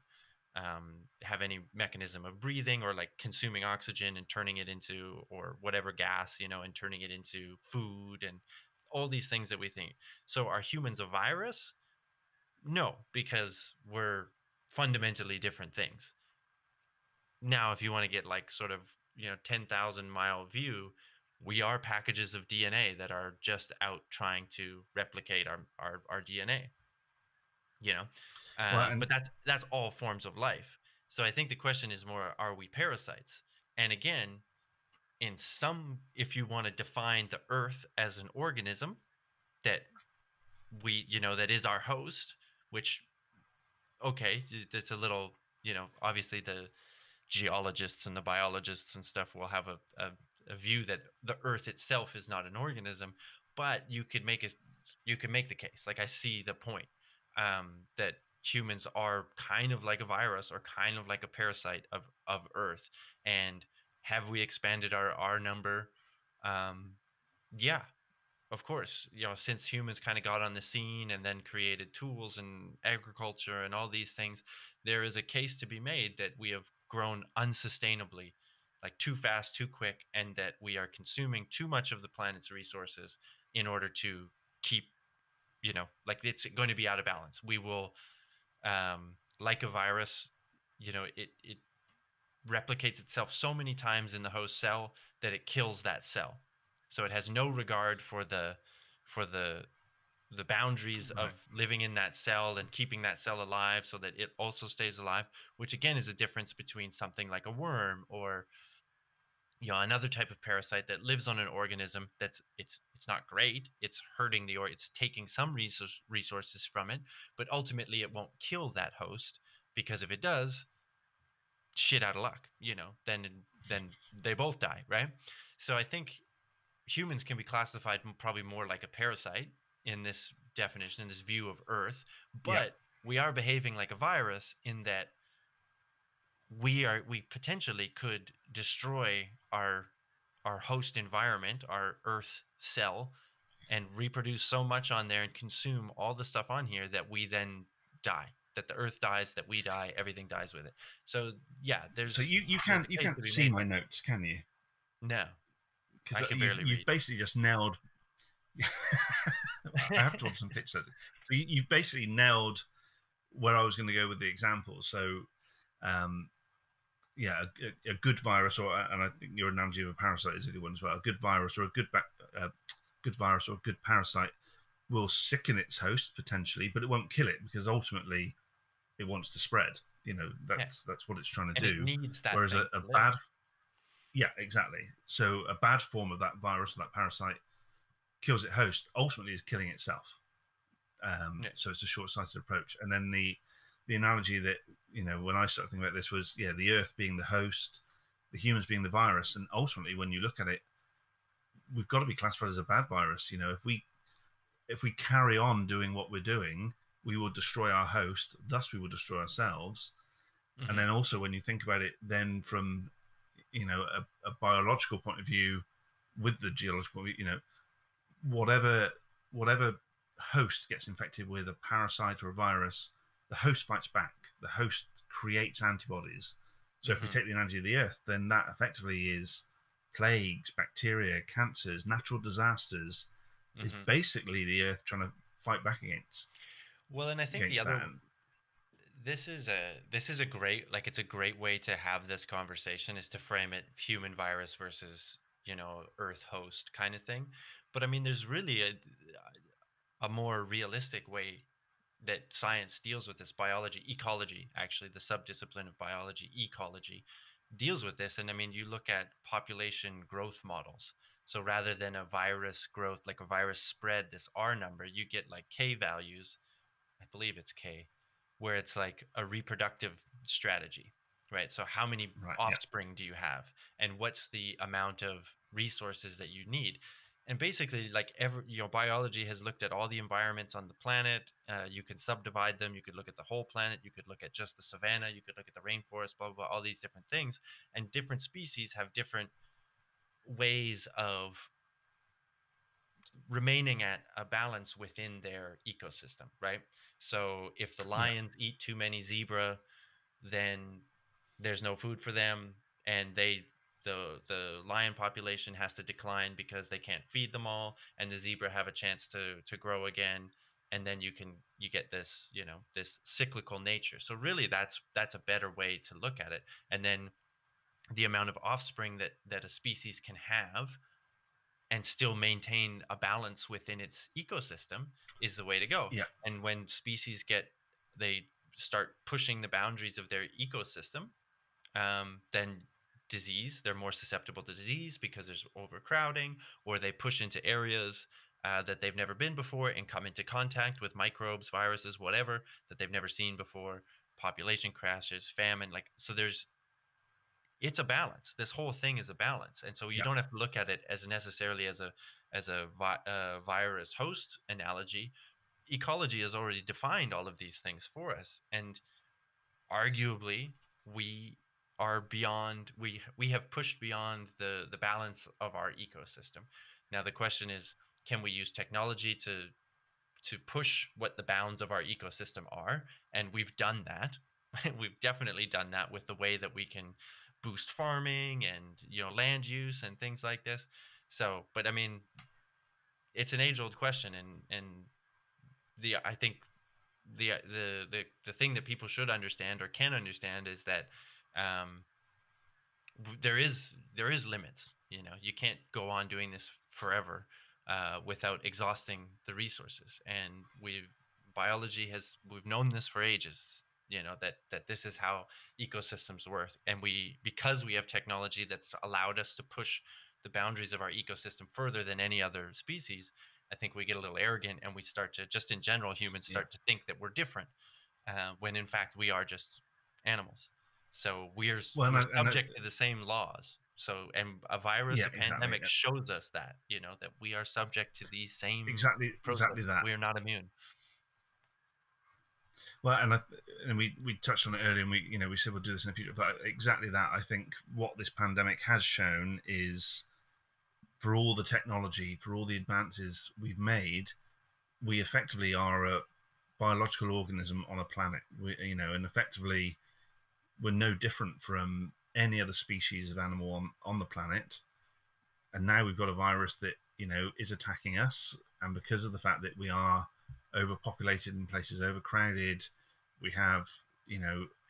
S1: have any mechanism of breathing or like consuming oxygen and turning it into, or whatever gas, and turning it into food and all these things that we think. So are humans a virus? No, because we're fundamentally different things. Now, if you want to get like sort of, 10,000-mile view, we are packages of DNA that are just out trying to replicate our DNA, you know?
S2: Well, and
S1: But that's all forms of life. So I think the question is more, are we parasites? And again, if you want to define the earth as an organism that that is our host, which, okay, it's a little, obviously the geologists and the biologists and stuff will have a view that the earth itself is not an organism, but you can make the case, like I see the point, that humans are kind of like a virus or kind of like a parasite of earth. And have we expanded our number? Yeah, of course, since humans kind of got on the scene and then created tools and agriculture and all these things, there is a case to be made that we have grown unsustainably, like too fast, too quick, and that we are consuming too much of the planet's resources in order to keep, like it's going to be out of balance. We will, like a virus, it replicates itself so many times in the host cell that it kills that cell. So it has no regard for the boundaries of
S2: right.
S1: living in that cell and keeping that cell alive so that it also stays alive, which again is a difference between something like a worm or another type of parasite that lives on an organism it's not great. It's hurting it's taking some resources from it, but ultimately it won't kill that host, because if it does, shit out of luck, then they both die, right? So I think humans can be classified probably more like a parasite in this definition, in this view of Earth,
S2: Yeah.
S1: but we are behaving like a virus in that we potentially could destroy our host environment, our Earth cell, and reproduce so much on there and consume all the stuff on here that we then die. That the Earth dies, that we die, everything dies with it. So yeah,
S2: So
S1: there's a
S2: you
S1: case
S2: can't
S1: to be
S2: see
S1: made
S2: my
S1: there.
S2: notes, can you?
S1: No, I
S2: Because
S1: can barely
S2: you've
S1: read.
S2: basically just nailed. I have drawn some pictures. So you've basically nailed where I was going to go with the example. So, yeah, a good virus, and I think your analogy of a parasite is a good one as well. A good virus or a good virus or a good parasite will sicken its host potentially, but it won't kill it, because ultimately it wants to spread.
S1: Yeah,
S2: That's what it's trying to
S1: and it
S2: do.
S1: needs that
S2: Whereas
S1: thing
S2: a
S1: to live.
S2: bad, yeah, exactly. So a bad form of that virus or that parasite kills its host, ultimately is killing itself.
S1: Yeah.
S2: So it's a short-sighted approach. And then the analogy that, when I started thinking about this was, yeah, the Earth being the host, the humans being the virus, and ultimately when you look at it, we've got to be classified as a bad virus. If we carry on doing what we're doing, we will destroy our host, thus we will destroy ourselves. And
S1: Mm-hmm.
S2: then also when you think about it, then from a biological point of view, with the geological, whatever host gets infected with a parasite or a virus, the host fights back. The host creates antibodies. So if we
S1: Mm-hmm.
S2: take the analogy of the Earth, then that effectively is plagues, bacteria, cancers, natural disasters. is
S1: Hmm.
S2: basically the Earth trying to fight back
S1: Well, and I think the
S2: against
S1: other
S2: that. And
S1: this is a great, like, it's a great way to have this conversation, is to frame it human virus versus, Earth host kind of thing. But I mean, there's really a more realistic way that science deals with this. Biology, ecology, actually, the subdiscipline of biology, ecology, deals with this. And I mean, you look at population growth models. So rather than a virus growth, like a virus spread, this R number, you get like K values. I believe it's K, where it's like a reproductive strategy, right? So how many
S2: right, yeah,
S1: offspring do you have, and what's the amount of resources that you need? And basically, like, biology has looked at all the environments on the planet. You can subdivide them. You could look at the whole planet. You could look at just the savanna. You could look at the rainforest. Blah blah blah. All these different things, and different species have different ways of remaining at a balance within their ecosystem, right? So if the
S2: yeah,
S1: lions eat too many zebra, then there's no food for them, and the lion population has to decline because they can't feed them all, and the zebra have a chance to grow again, and then you get this, this cyclical nature. So really, that's a better way to look at it. And then the amount of offspring that a species can have and still maintain a balance within its ecosystem is the way to go.
S2: yeah,
S1: And when species they start pushing the boundaries of their ecosystem, then they're more susceptible to disease because there's overcrowding, or they push into areas that they've never been before and come into contact with microbes, viruses, whatever, that they've never seen before. Population crashes, famine, like, so it's a balance. This whole thing is a balance, and so you
S2: yeah,
S1: don't have to look at it as necessarily as a virus host analogy. Ecology has already defined all of these things for us, and arguably we are beyond. We have pushed beyond the balance of our ecosystem. Now the question is, can we use technology to push what the bounds of our ecosystem are? And we've done that. We've definitely done that with the way that we can boost farming and, land use and things like this. So, but I mean, it's an age old question, and the I think the thing that people should understand or can understand is that um, there is limits. You can't go on doing this forever without exhausting the resources. And we've known this for ages. That this is how ecosystems work, and because we have technology that's allowed us to push the boundaries of our ecosystem further than any other species. I think we get a little arrogant, and we start to, just in general, humans
S2: yeah.
S1: start to think that we're different, when in fact we are just animals. So
S2: Well,
S1: we're subject to the same laws. So, and a virus,
S2: yeah,
S1: a
S2: exactly,
S1: pandemic, shows us that, that we are subject to these same
S2: exactly
S1: processes.
S2: that.
S1: We are not immune.
S2: Well, and we touched on it earlier, and we said we'll do this in the future, but exactly that. I think what this pandemic has shown is, for all the technology, for all the advances we've made, we effectively are a biological organism on a planet. And effectively, we're no different from any other species of animal on the planet. And now we've got a virus that is attacking us, and because of the fact that we are overpopulated in places, overcrowded, we have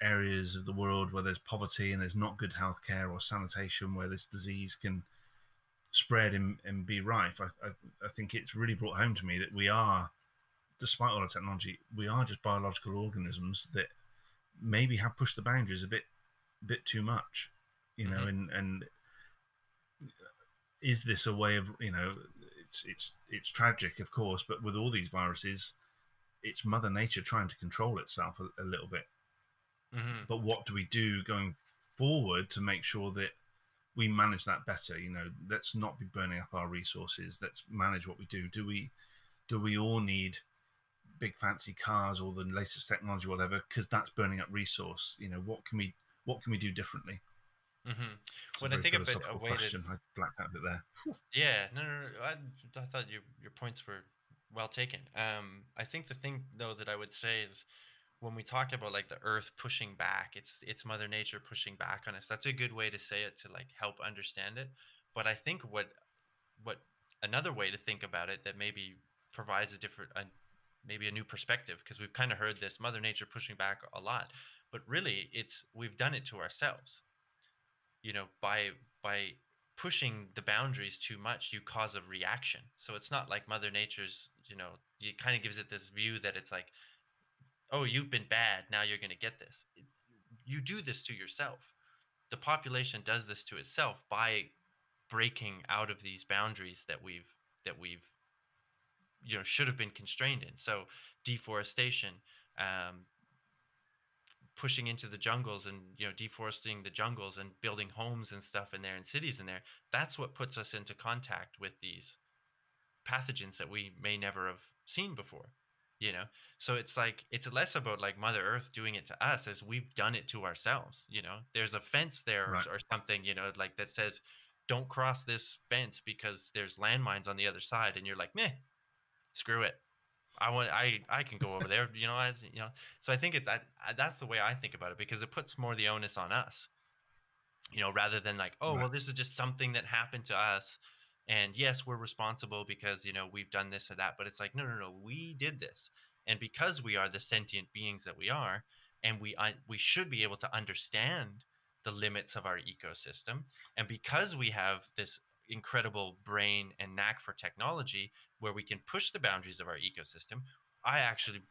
S2: areas of the world where there's poverty and there's not good healthcare or sanitation, where this disease can spread and be rife. I think it's really brought home to me that we are, despite all the technology, we are just biological organisms that maybe have pushed the boundaries a bit too much,
S1: Mm-hmm.
S2: and is this a way of it's tragic, of course, but with all these viruses, it's Mother Nature trying to control itself a little bit.
S1: Mm-hmm.
S2: But what do we do going forward to make sure that we manage that better? Let's not be burning up our resources. Let's manage what we do. Do we all need big fancy cars or the latest technology, whatever? Because that's burning up resource. What can we do differently?
S1: Mm-hmm.
S2: It's a
S1: When I
S2: very
S1: think of it, a
S2: philosophical
S1: way to,
S2: question. I blacked out a bit there.
S1: yeah, no, no, no, I thought your points were well taken. I think the thing though that I would say is, when we talk about like the earth pushing back, it's Mother Nature pushing back on us. That's a good way to say it, to like help understand it. But I think what another way to think about it that maybe provides a different, maybe a new perspective, because we've kind of heard this Mother Nature pushing back a lot, but really it's we've done it to ourselves. By pushing the boundaries too much, you cause a reaction. So it's not like Mother Nature's, it kind of gives it this view that it's like, oh, you've been bad, now you're going to get this. You do this to yourself. The population does this to itself by breaking out of these boundaries that we've should have been constrained in. So deforestation, um, pushing into the jungles and deforesting the jungles and building homes and stuff in there and cities in there, that's what puts us into contact with these pathogens that we may never have seen before. So it's like, it's less about like Mother Earth doing it to us as we've done it to ourselves. There's a fence there,
S2: Right.
S1: or something, like that says don't cross this fence because there's landmines on the other side, and you're like, meh, screw it, I can go over there, so I think that's the way I think about it, because it puts more the onus on us, rather than like, oh,
S2: Right.
S1: well, this is just something that happened to us. And yes, we're responsible because, we've done this or that. But it's like, no, no, no, we did this. And because we are the sentient beings that we are, and we should be able to understand the limits of our ecosystem. And because we have this incredible brain and knack for technology where we can push the boundaries of our ecosystem, I actually,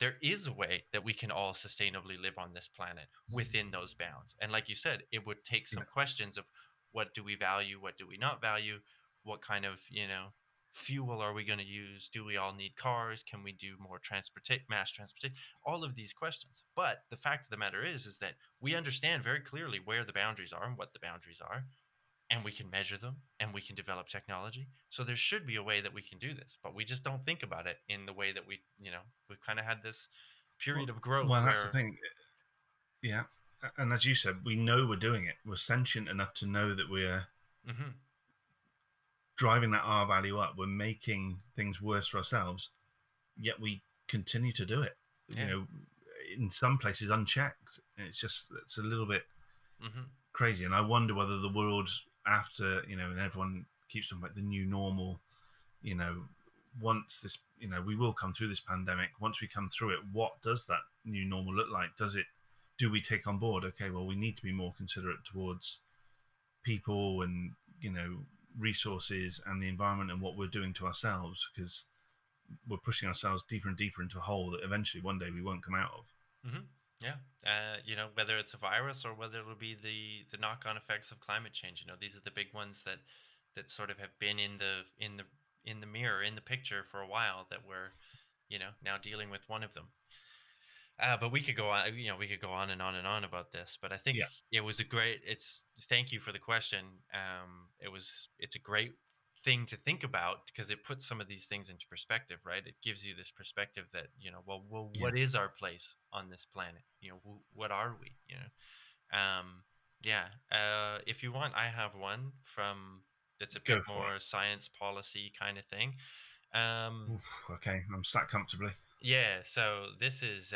S1: there is a way that we can all sustainably live on this planet within those bounds. And like you said, it would take
S2: Yeah.
S1: some questions of what do we value, what do we not value, what kind of, fuel are we going to use? Do we all need cars? Can we do more mass transportation? All of these questions. But the fact of the matter is that we understand very clearly where the boundaries are and what the boundaries are, and we can measure them and we can develop technology. So there should be a way that we can do this, but we just don't think about it in the way that we've kind of had this period
S2: Well,
S1: of growth
S2: well, that's the
S1: where.
S2: thing. Yeah. And as you said, we know we're doing it. We're sentient enough to know that we're
S1: Mhm.
S2: driving that R value up. We're making things worse for ourselves, yet we continue to do it.
S1: Yeah.
S2: In some places unchecked. It's a little bit
S1: Mhm.
S2: crazy. And I wonder whether the world after, and everyone keeps talking about the new normal, you know, once this, we will come through this pandemic. Once we come through it, what does that new normal look like? Do we take on board, okay, well, we need to be more considerate towards people and, resources and the environment and what we're doing to ourselves, because we're pushing ourselves deeper and deeper into a hole that eventually one day we won't come out of.
S1: Mhm. Yeah. Whether it's a virus or whether it'll be the knock-on effects of climate change, these are the big ones that sort of have been in the mirror, in the picture for a while, that we're, now dealing with one of them. But we could go on, we could go on and on and on about this. But I think
S2: Yeah.
S1: it was a great. Thank you for the question. It's a great thing to think about, because it puts some of these things into perspective, right? It gives you this perspective that, well,
S2: Yeah.
S1: what is our place on this planet? What are we? Yeah. If you want, I have one from that's a bit
S2: Go for
S1: more science policy kind of thing.
S2: it. Oof, okay, I'm sat comfortably.
S1: Yeah, so this is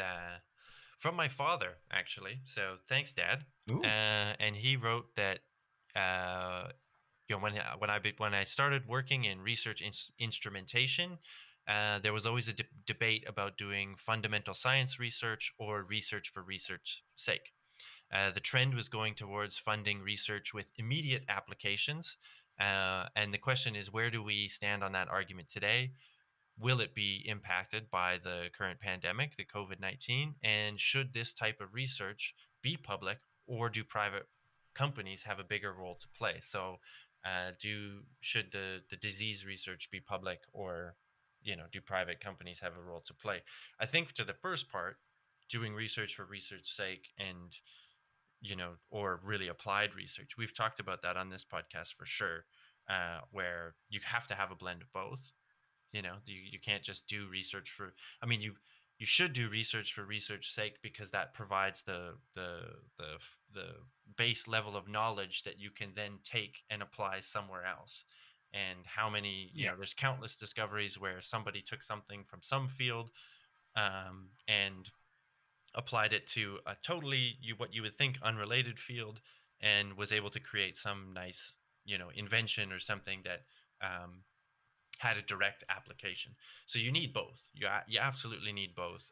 S1: from my father, actually. So thanks, Dad.
S2: Ooh.
S1: And he wrote that uh, when I started working in research instrumentation, there was always a debate about doing fundamental science research or research for research sake. The trend was going towards funding research with immediate applications. And the question is, where do we stand on that argument today? Will it be impacted by the current pandemic, the COVID-19? And should this type of research be public, or do private companies have a bigger role to play? So, should the disease research be public, or do private companies have a role to play? I think to the first part, doing research for research sake, and or really applied research. We've talked about that on this podcast for sure, where you have to have a blend of both. You can't just do research for. I mean, you should do research for research sake, because that provides the base level of knowledge that you can then take and apply somewhere else. And how many,
S2: Yeah.
S1: there's countless discoveries where somebody took something from some field, and applied it to a totally what you would think unrelated field, and was able to create some nice invention or something that had a direct application. So you need both. You absolutely need both.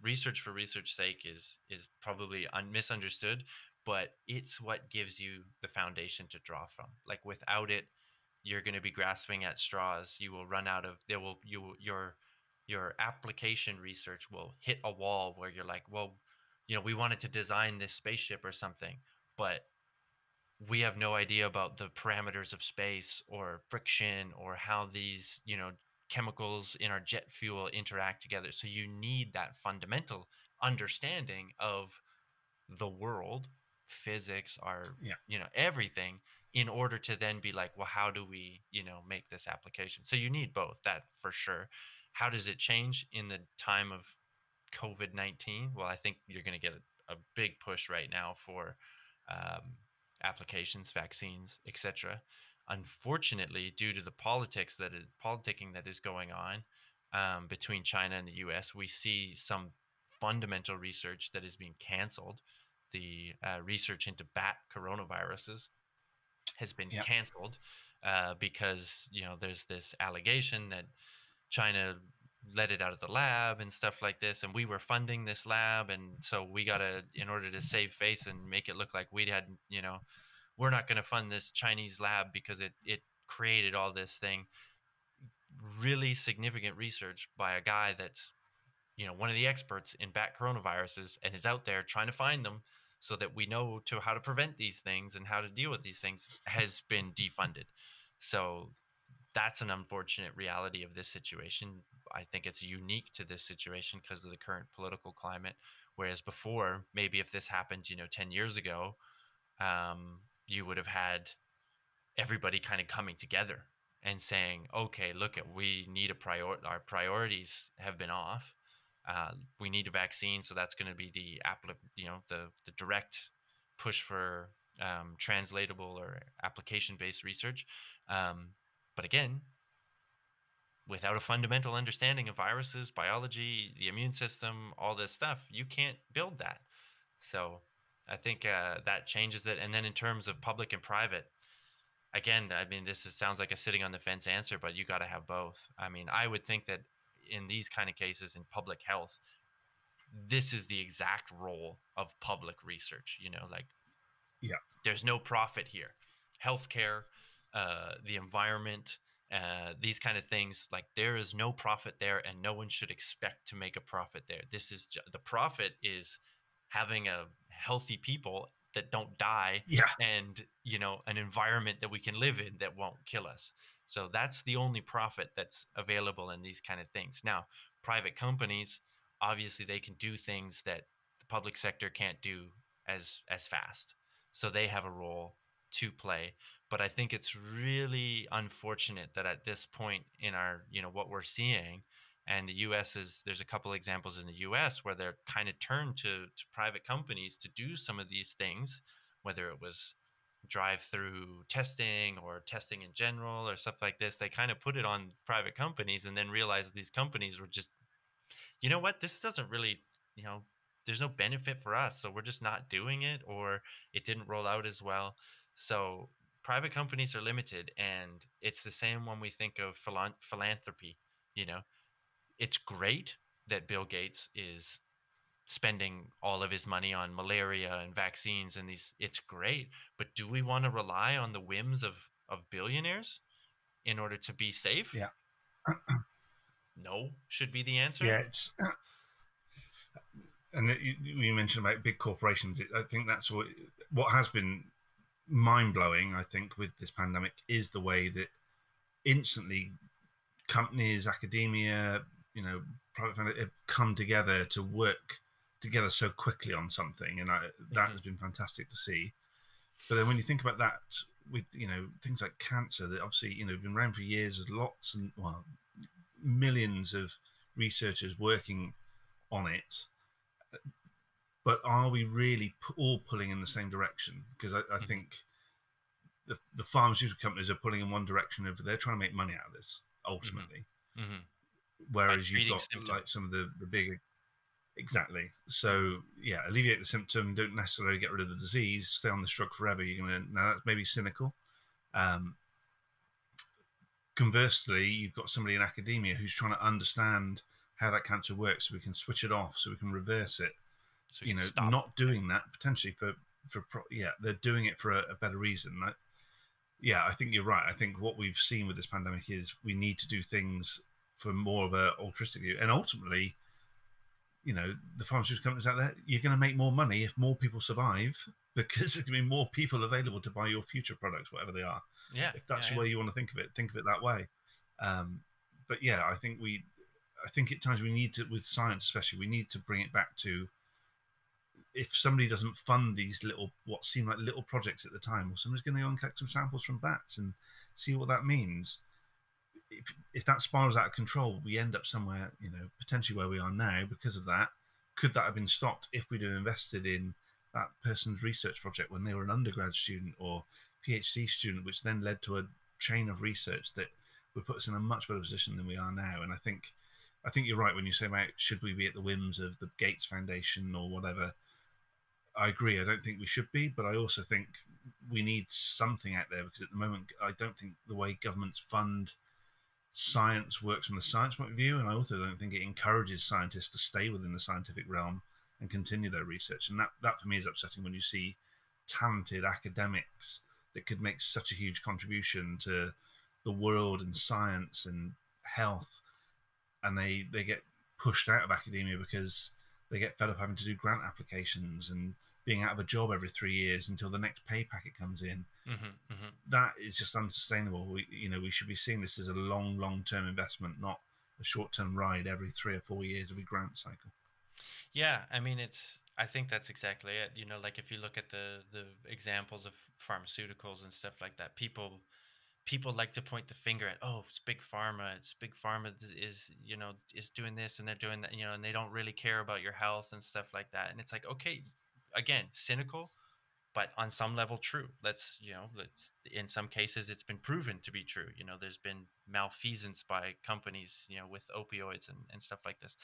S1: Research for research sake is probably misunderstood, but it's what gives you the foundation to draw from. Like without it, you're going to be grasping at straws. You will run out of there will you your application research will hit a wall where you're like, well, we wanted to design this spaceship or something, but we have no idea about the parameters of space or friction or how these, chemicals in our jet fuel interact together. So you need that fundamental understanding of the world, physics, our,
S2: Yeah.
S1: everything, in order to then be like, well, how do we, make this application? So you need both, that for sure. How does it change in the time of COVID-19? Well, I think you're going to get a big push right now for um, applications, vaccines, etc. Unfortunately, due to the politicking that is going on between China and the U.S., we see some fundamental research that is being canceled. The research into bat coronaviruses has been
S2: Yeah.
S1: canceled because there's this allegation that China let it out of the lab and stuff like this, and we were funding this lab, and so we gotta, in order to save face and make it look like we had, we're not going to fund this Chinese lab because it created all this thing. Really significant research by a guy that's, one of the experts in bat coronaviruses, and is out there trying to find them so that we know how to prevent these things and how to deal with these things, has been defunded. So that's an unfortunate reality of this situation. I think it's unique to this situation because of the current political climate. Whereas before, maybe if this happened, 10 years ago, you would have had everybody kind of coming together and saying, okay, look, we need our priorities have been off. We need a vaccine, so that's going to be the direct push for translatable or application-based research. But again, without a fundamental understanding of viruses, biology, the immune system, all this stuff, you can't build that. So I think that changes it. And then in terms of public and private, again, I mean, sounds like a sitting on the fence answer, but you got to have both. I mean, I would think that in these kind of cases in public health, this is the exact role of public research. Like,
S2: yeah,
S1: there's no profit here. Healthcare, the environment, these kind of things, like there is no profit there, and no one should expect to make a profit there. The profit is having a healthy people that don't die,
S2: yeah,
S1: and an environment that we can live in that won't kill us. So that's the only profit that's available in these kind of things. Now, private companies, obviously they can do things that the public sector can't do as fast, so they have a role to play. But I think it's really unfortunate that at this point in our, what we're seeing, and the U.S. there's a couple examples in the U.S. where they're kind of turned to private companies to do some of these things, whether it was drive-through testing or testing in general or stuff like this. They kind of put it on private companies and then realized these companies were just, you know what, this doesn't really, there's no benefit for us, so we're just not doing it, or it didn't roll out as well. So private companies are limited, and it's the same when we think of philanthropy. It's great that Bill Gates is spending all of his money on malaria and vaccines and these. It's great, but do we want to rely on the whims of billionaires in order to be safe?
S2: yeah.
S1: No, should be the answer.
S2: Yeah, it's and you mentioned about big corporations. I think that's what has been mind-blowing, I think, with this pandemic is the way that instantly companies, academia, private family have come together to work together so quickly on something, and that has been fantastic to see. But then when you think about that with things like cancer, that obviously been around for years, there's lots and millions of researchers working on it, but are we really all pulling in the same direction? Because I think the pharmaceutical companies are pulling in one direction, over they're trying to make money out of this ultimately. Whereas you've got like some of the bigger, exactly. So yeah, alleviate the symptom, don't necessarily get rid of the disease, stay on this drug forever. You're gonna, now that's maybe cynical, conversely, you've got somebody in academia who's trying to understand how that cancer works, so we can switch it off, so we can reverse it.
S1: So you can stop
S2: Not doing that potentially they're doing it for a better reason. I think you're right. I think what we've seen with this pandemic is we need to do things for more of a altruistic view, and ultimately, the pharmaceutical companies out there, you're going to make more money if more people survive because there's going to be more people available to buy your future products, whatever they are.
S1: Yeah.
S2: If that's
S1: yeah,
S2: the way you want to think of it that way. But yeah, I think at times we need to, with science especially, we need to bring it back to, if somebody doesn't fund these what seem like little projects at the time, well, somebody's going to go and collect some samples from bats and see what that means. If that spirals out of control, we end up somewhere, potentially where we are now because of that. Could that have been stopped if we'd have invested in that person's research project when they were an undergrad student or PhD student, which then led to a chain of research that would put us in a much better position than we are now? And I think you're right when you say about should we be at the whims of the Gates Foundation or whatever. I agree. I don't think we should be, but I also think we need something out there, because at the moment, I don't think the way governments fund science works from the science point of view, and I also don't think it encourages scientists to stay within the scientific realm and continue their research. And that for me is upsetting when you see talented academics that could make such a huge contribution to the world and science and health, and they get pushed out of academia because they get fed up having to do grant applications and being out of a job every 3 years until the next pay packet comes in. That is just unsustainable. We should be seeing this as a long-term investment, not a short-term ride every 3 or 4 years of a grant cycle.
S1: Yeah, I mean, I think that's exactly it. Like if you look at the examples of pharmaceuticals and stuff like that, people like to point the finger at, oh, it's big pharma. It's big pharma is doing this and they're doing that, and they don't really care about your health and stuff like that. And it's like, okay, again, cynical, but on some level true. In some cases it's been proven to be true. There's been malfeasance by companies, with opioids and stuff like this.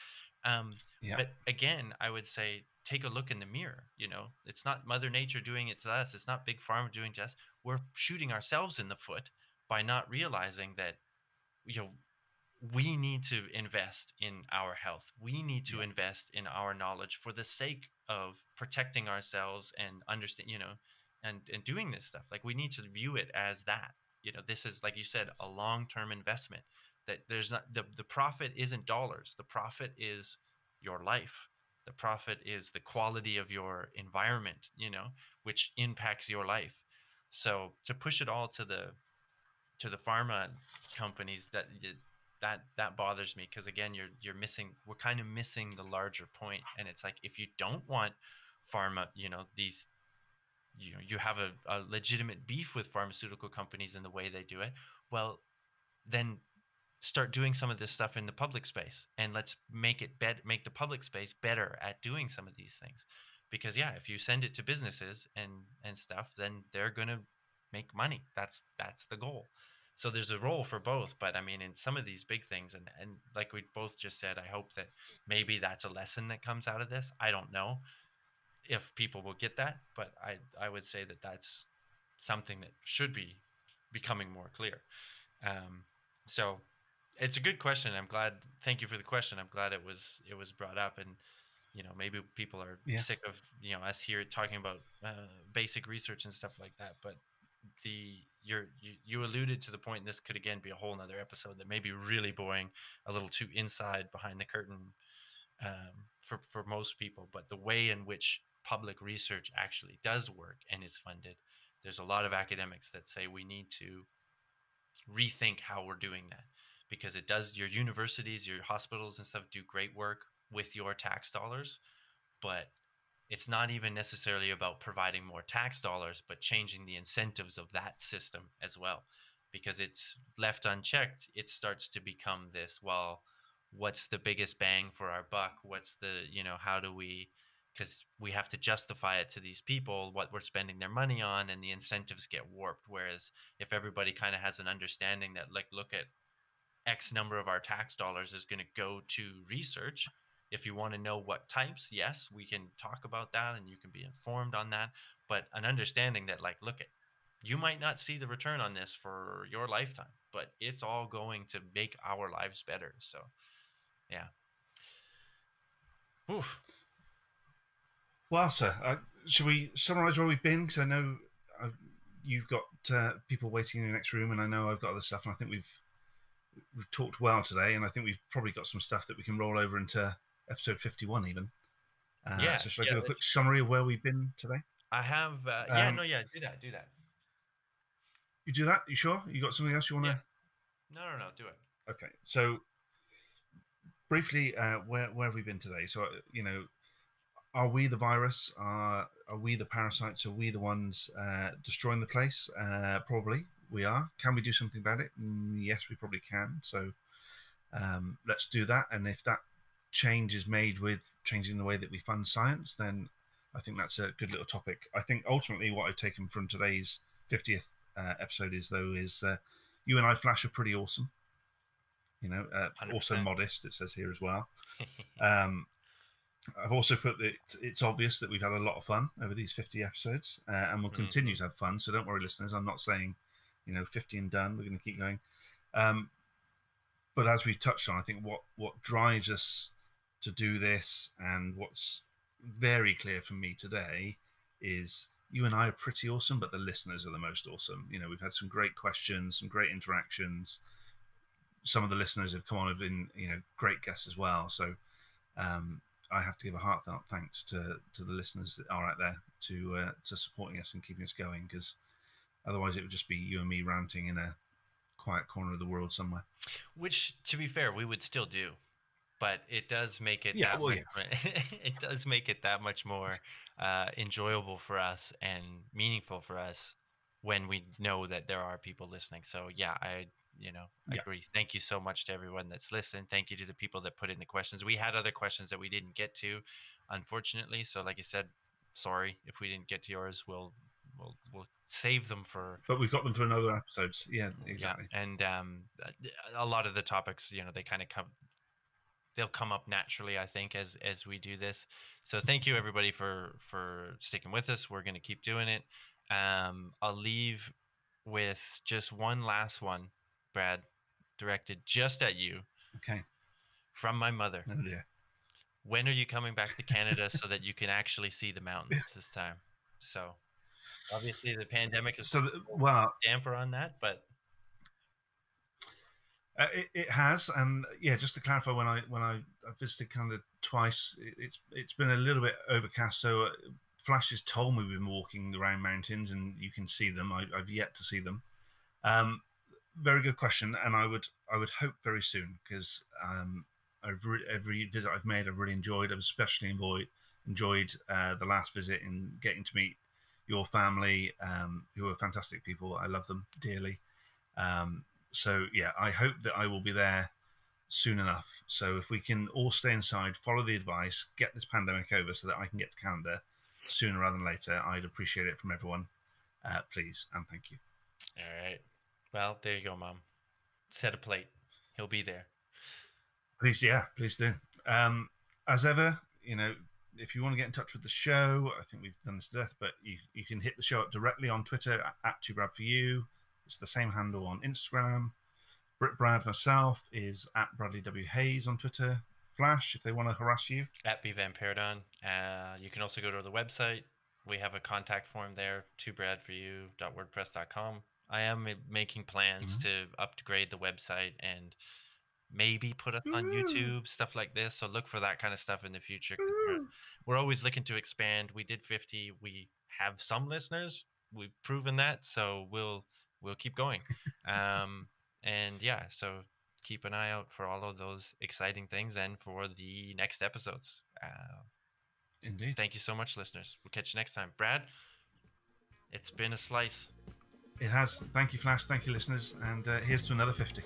S1: But again, I would say take a look in the mirror. It's not Mother Nature doing it to us. It's not big pharma doing it to us. We're shooting ourselves in the foot by not realizing that, we need to invest in our health. We need to invest in our knowledge for the sake of protecting ourselves and understand, and doing this stuff. Like, we need to view it as that. This is, like you said, a long-term investment. That there's not the profit isn't dollars. The profit is your life. The profit is the quality of your environment, which impacts your life. So to push it all to the pharma companies, that bothers me, because again, we're kind of missing the larger point. And it's like, if you don't want pharma, these, you have a legitimate beef with pharmaceutical companies and the way they do it, well, then start doing some of this stuff in the public space, and let's make the public space better at doing some of these things. Because if you send it to businesses and stuff, then they're going to make money. That's the goal. So there's a role for both. But I mean, in some of these big things, and like we both just said, I hope that maybe that's a lesson that comes out of this. I don't know if people will get that, but I would say that that's something that should be becoming more clear. So it's a good question. Thank you for the question. I'm glad it was brought up, and maybe people are sick of us here talking about basic research and stuff like that. But you alluded to the point, and this could again be a whole nother episode that may be really boring, a little too inside behind the curtain for most people. But the way in which public research actually does work and is funded, there's a lot of academics that say we need to rethink how we're doing that, because it does. Your universities, your hospitals and stuff do great work with your tax dollars, but it's not even necessarily about providing more tax dollars, but changing the incentives of that system as well. Because it's left unchecked, it starts to become this, well, what's the biggest bang for our buck? What's the, how do we, because we have to justify it to these people, what we're spending their money on, and the incentives get warped. Whereas if everybody kind of has an understanding that, like, look at X number of our tax dollars is going to go to research. If you want to know what types, yes, we can talk about that and you can be informed on that. But an understanding that, like, look, you might not see the return on this for your lifetime, but it's all going to make our lives better. So, yeah. Oof.
S2: Well, sir, should we summarize where we've been? Because I know you've got people waiting in the next room, and I know I've got other stuff, and I think we've talked well today, and I think we've probably got some stuff that we can roll over into episode 51 even.
S1: Yeah.
S2: So should I give a quick summary of where we've been today?
S1: I have. Do that.
S2: You do that? You sure? You got something else you want to?
S1: No, do it.
S2: Okay. So briefly, where have we been today? So are we the virus? Are we the parasites? Are we the ones destroying the place? Probably we are. Can we do something about it? Yes, we probably can. So let's do that. And if that change is made with changing the way that we fund science, then I think that's a good little topic. I think ultimately what I've taken from today's 50th episode is you and I, Flash, are pretty awesome. Also modest, it says here as well. I've also put that it's obvious that we've had a lot of fun over these 50 episodes, and we'll continue to have fun. So don't worry, listeners. I'm not saying, 50 and done. We're going to keep going. But as we've touched on, I think what drives us to do this, and what's very clear for me today, is you and I are pretty awesome, but the listeners are the most awesome. We've had some great questions, some great interactions. Some of the listeners have come on, have been, great guests as well. So I have to give a heartfelt thanks to the listeners that are out there to supporting us and keeping us going, because otherwise it would just be you and me ranting in a quiet corner of the world somewhere. Which,
S1: to be fair, we would still do, but it does make it it does make it that much more enjoyable for us and meaningful for us when we know that there are people listening. So I agree. Thank you so much to everyone that's listened. Thank you to the people that put in the questions. We had other questions that we didn't get to, unfortunately. So like I said, sorry if we didn't get to yours. We'll save them for.
S2: But we've got them for another episodes. Yeah, exactly.
S1: Yeah. And a lot of the topics, they kind of they'll come up naturally, I think, as we do this. So thank you everybody for sticking with us. We're going to keep doing it. I'll leave with just one last one, Brad, directed just at you.
S2: Okay.
S1: From my mother.
S2: Oh dear.
S1: When are you coming back to Canada so that you can actually see the mountains this time? So obviously the pandemic is damper on that, but
S2: it has. And just to clarify, when I visited Canada twice, it's been a little bit overcast. So Flash has told me we've been walking around mountains and you can see them. I've yet to see them. Very good question, and I would hope very soon, because every visit I've made I've really enjoyed. I've especially enjoyed the last visit in getting to meet your family, who are fantastic people. I love them dearly. So I hope that I will be there soon enough. So if we can all stay inside, follow the advice, get this pandemic over so that I can get to Canada sooner rather than later, I'd appreciate it from everyone. Please and thank you.
S1: All right. Well, there you go, Mom. Set a plate. He'll be there.
S2: Please do. As ever, if you want to get in touch with the show, I think we've done this to death, but you can hit the show up directly on Twitter at 2Brad4You. It's the same handle on Instagram. Brad, myself, is at Bradley W. Hayes on Twitter. Flash, if they want to harass you.
S1: At bvamperdon. You can also go to the website. We have a contact form there, 2bradforyou.wordpress.com. I am making plans to upgrade the website and maybe put us on YouTube, stuff like this. So look for that kind of stuff in the future. We're always looking to expand. We did 50. We have some listeners. We've proven that. So we'll keep going. So keep an eye out for all of those exciting things and for the next episodes.
S2: Indeed.
S1: Thank you so much, listeners. We'll catch you next time. Brad, it's been a slice.
S2: It has. Thank you, Flash. Thank you, listeners. And here's to another 50.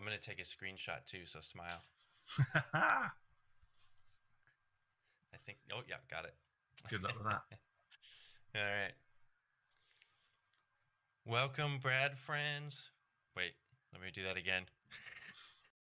S1: gonna take a screenshot too, so smile.
S2: I
S1: think. Oh yeah, got it.
S2: Good luck with that.
S1: All right. Welcome, Brad friends. Wait, let me do that again.